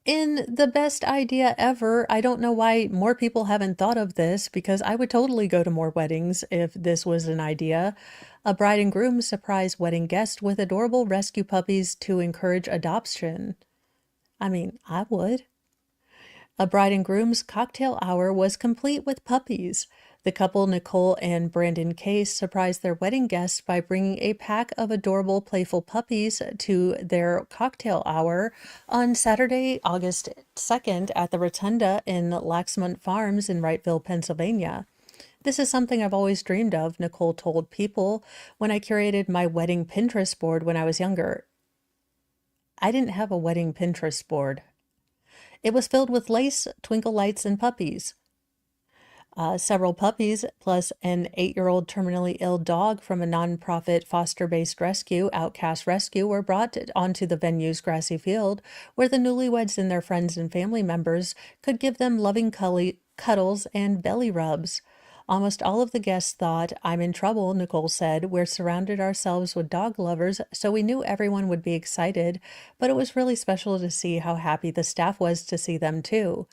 In the best idea ever, I don't know why more people haven't thought of this, because I would totally go to more weddings if this was an idea. A bride and groom surprise wedding guest with adorable rescue puppies to encourage adoption. I mean, I would. A bride and groom's cocktail hour was complete with puppies. The couple, Nicole and Brandon Case, surprised their wedding guests by bringing a pack of adorable, playful puppies to their cocktail hour on Saturday, August 2nd at the Rotunda in Laxmont Farms in Wrightville, Pennsylvania. This is something I've always dreamed of, Nicole told People, when I curated my wedding Pinterest board when I was younger. I didn't have a wedding Pinterest board. It was filled with lace, twinkle lights, and puppies. Several puppies, plus an 8-year-old terminally ill dog from a nonprofit foster-based rescue, Outcast Rescue, were brought onto the venue's grassy field, where the newlyweds and their friends and family members could give them loving cuddles and belly rubs. Almost all of the guests thought, "I'm in trouble," Nicole said. "We're surrounded ourselves with dog lovers, so we knew everyone would be excited, but it was really special to see how happy the staff was to see them too."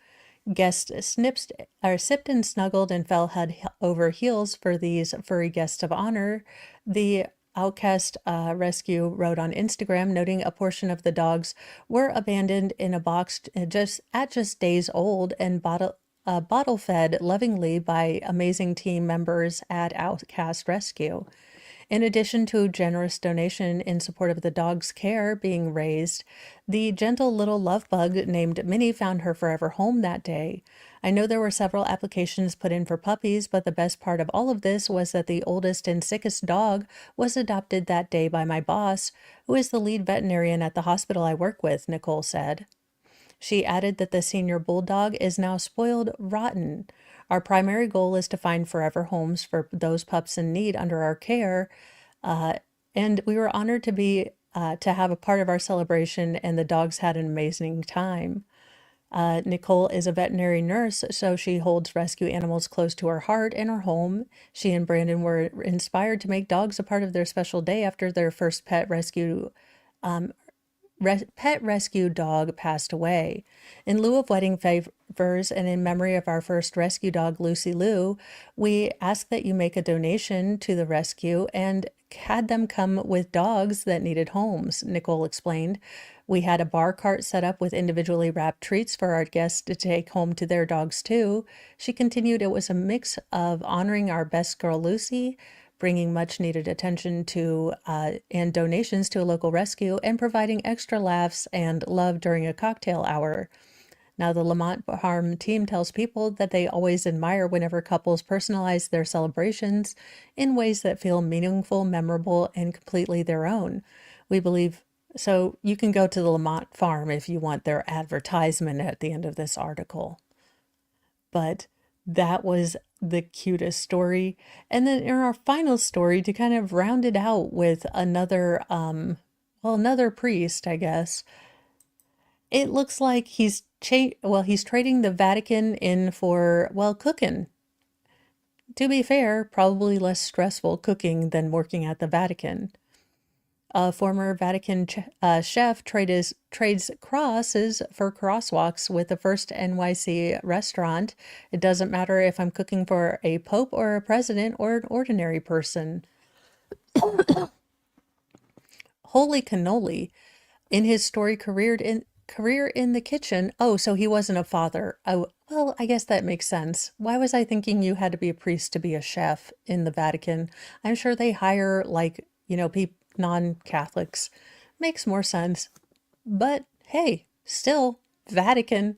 Guests sipped and snuggled and fell head over heels for these furry guests of honor. The Outcast Rescue wrote on Instagram, noting a portion of the dogs were abandoned in a box just days old and bottle fed lovingly by amazing team members at Outcast Rescue. In addition to a generous donation in support of the dog's care being raised, the gentle little love bug named Minnie found her forever home that day. "I know there were several applications put in for puppies, but the best part of all of this was that the oldest and sickest dog was adopted that day by my boss, who is the lead veterinarian at the hospital I work with," Nicole said. She added that the senior bulldog is now spoiled rotten. "Our primary goal is to find forever homes for those pups in need under our care, and we were honored to have a part of our celebration, and the dogs had an amazing time." Nicole is a veterinary nurse, so she holds rescue animals close to her heart and her home. She and Brandon were inspired to make dogs a part of their special day after their first pet rescue dog passed away. "In lieu of wedding favors and in memory of our first rescue dog, Lucy Lou, we ask that you make a donation to the rescue and had them come with dogs that needed homes," Nicole explained. "We had a bar cart set up with individually wrapped treats for our guests to take home to their dogs too." She continued, "It was a mix of honoring our best girl, Lucy, bringing much needed attention to and donations to a local rescue, and providing extra laughs and love during a cocktail hour." Now, the Lamont Farm team tells people that they always admire whenever couples personalize their celebrations in ways that feel meaningful, memorable, and completely their own. "We believe so." You can go to the Lamont Farm if you want their advertisement at the end of this article. But that was the cutest story. And then in our final story, to kind of round it out with another priest, I guess. It looks like he's trading the Vatican in for, cooking. To be fair, probably less stressful cooking than working at the Vatican. A former Vatican chef trades crosses for crosswalks with the first NYC restaurant. "It doesn't matter if I'm cooking for a pope or a president or an ordinary person." Holy cannoli. In his story, career in the kitchen. Oh, so he wasn't a father. Oh, well, I guess that makes sense. Why was I thinking you had to be a priest to be a chef in the Vatican? I'm sure they hire, non-Catholics. Makes more sense. But hey, still, Vatican.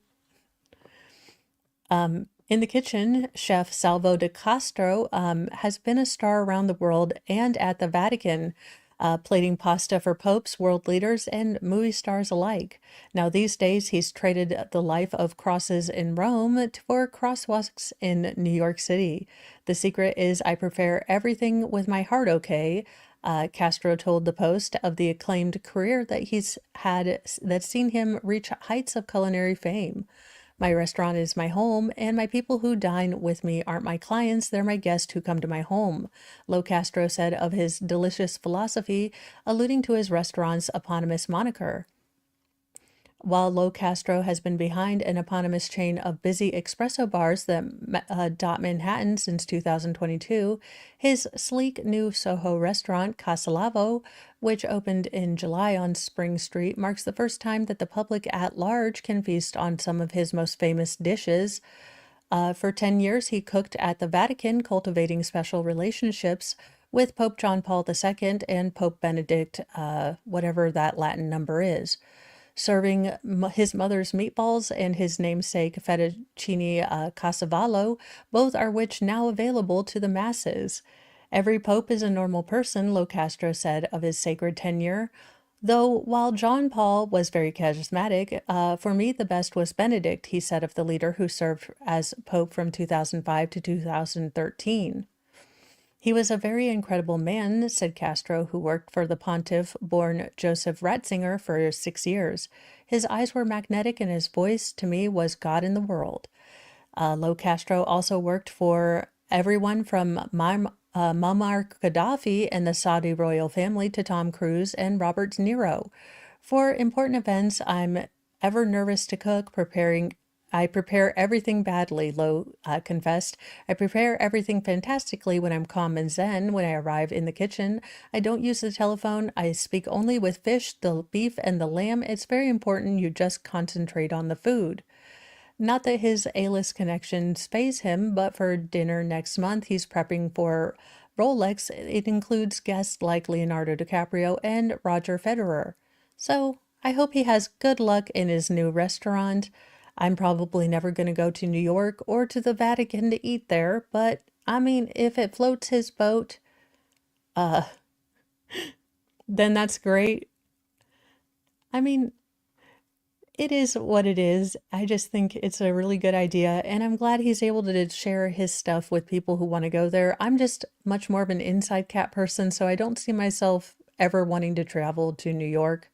In the kitchen, chef Salvo de Castro has been a star around the world and at the Vatican, plating pasta for popes, world leaders, and movie stars alike. Now, these days, he's traded the life of crosses in Rome for crosswalks in New York City. "The secret is I prepare everything with my heart okay," Castro told the Post of the acclaimed career that he's had that's seen him reach heights of culinary fame. "My restaurant is my home, and my people who dine with me aren't my clients, they're my guests who come to my home," Lo Castro said of his delicious philosophy, alluding to his restaurant's eponymous moniker. While Lo Castro has been behind an eponymous chain of busy espresso bars that dot Manhattan since 2022, his sleek new Soho restaurant, Casa Lavo, which opened in July on Spring Street, marks the first time that the public at large can feast on some of his most famous dishes. For 10 years, he cooked at the Vatican, cultivating special relationships with Pope John Paul II and Pope Benedict, whatever that Latin number is, serving his mother's meatballs and his namesake fettuccine casavallo, both are which now available to the masses. "Every pope is a normal person," Lo Castro said of his sacred tenure. Though while John Paul was very charismatic, for me the best was Benedict, he said of the leader who served as Pope from 2005 to 2013. He was a very incredible man, said Castro, who worked for the pontiff born Joseph Ratzinger for 6 years. His eyes were magnetic and his voice, to me, was God in the world. Lo Castro also worked for everyone from Muammar Gaddafi and the Saudi royal family to Tom Cruise and Robert De Niro. For important events, I'm ever nervous to cook, I prepare everything badly, Lo confessed. I prepare everything fantastically when I'm calm and zen. When I arrive in the kitchen, I don't use the telephone. I speak only with fish, the beef, and the lamb. It's very important you just concentrate on the food. Not that his A-list connections faze him, but for dinner next month, he's prepping for Rolex. It includes guests like Leonardo DiCaprio and Roger Federer. So I hope he has good luck in his new restaurant. I'm probably never going to go to New York or to the Vatican to eat there, but I mean, if it floats his boat, uh, then that's great. I mean, it is what it is. I just think it's a really good idea, and I'm glad he's able to share his stuff with people who want to go there. I'm just much more of an inside cat person, so I don't see myself ever wanting to travel to New York,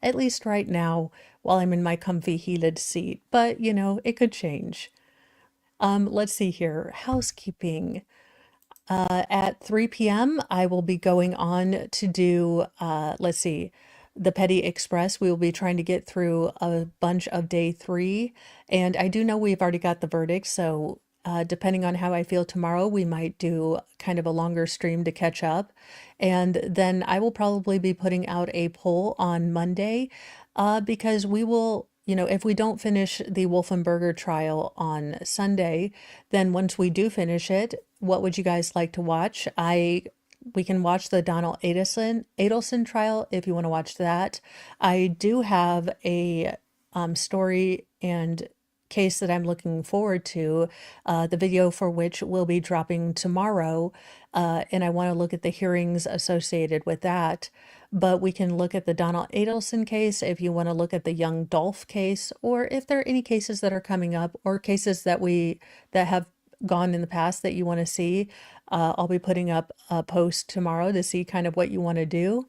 at least right now, while I'm in my comfy heated seat. But, you know, it could change. Let's see here. Housekeeping. At 3 p.m., I will be going on to do, let's see, the Petty Express. We will be trying to get through a bunch of day 3. And I do know we've already got the verdict. So depending on how I feel tomorrow, we might do kind of a longer stream to catch up. And then I will probably be putting out a poll on Monday because we will, you know, if we don't finish the Wolfenberger trial on Sunday, then once we do finish it, what would you guys like to watch? We can watch the Donald Adelson trial if you want to watch that. I do have a story and case that I'm looking forward to, the video for which will be dropping tomorrow, and I want to look at the hearings associated with that. But we can look at the Donald Adelson case if you want to look at the Young Dolph case, or if there are any cases that are coming up or cases that have gone in the past that you want to see. I'll be putting up a post tomorrow to see kind of what you want to do.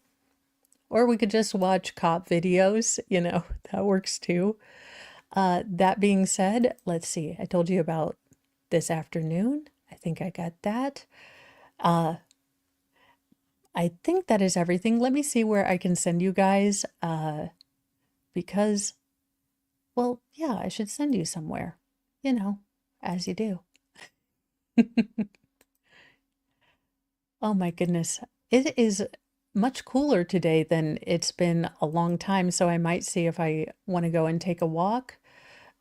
Or we could just watch cop videos, you know, that works too. That being said, let's see. I told you about this afternoon. I think I got that. I think that is everything. Let me see where I can send you guys, because, well, yeah, I should send you somewhere, you know, as you do. Oh my goodness. It is much cooler today than it's been a long time, so I might see if I want to go and take a walk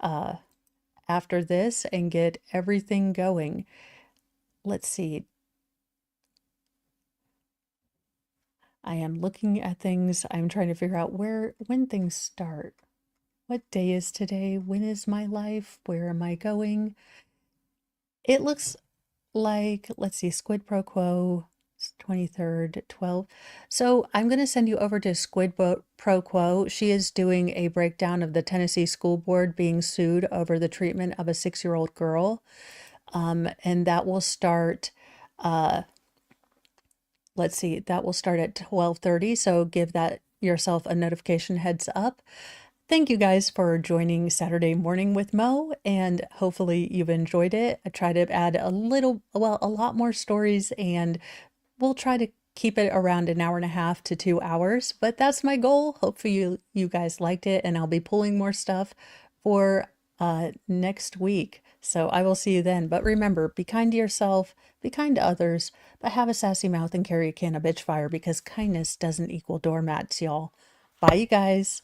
after this and get everything going. Let's see. I am looking at things. I'm trying to figure out when things start. What day is today? When is my life? Where am I going? It looks like, let's see, Squid Pro Quo, 23rd, 12. So I'm going to send you over to Squid Pro Quo. She is doing a breakdown of the Tennessee School Board being sued over the treatment of a 6-year-old girl. And that will start, let's see, that will start at 12:30. So give that yourself a notification heads up. Thank you guys for joining Saturday Morning with Mo, and hopefully you've enjoyed it. I try to add a lot more stories, and we'll try to keep it around an hour and a half to 2 hours, but that's my goal. Hopefully you guys liked it, and I'll be pulling more stuff for next week. So I will see you then. But remember, be kind to yourself, be kind to others, but have a sassy mouth and carry a can of bitch fire, because kindness doesn't equal doormats, y'all. Bye, you guys.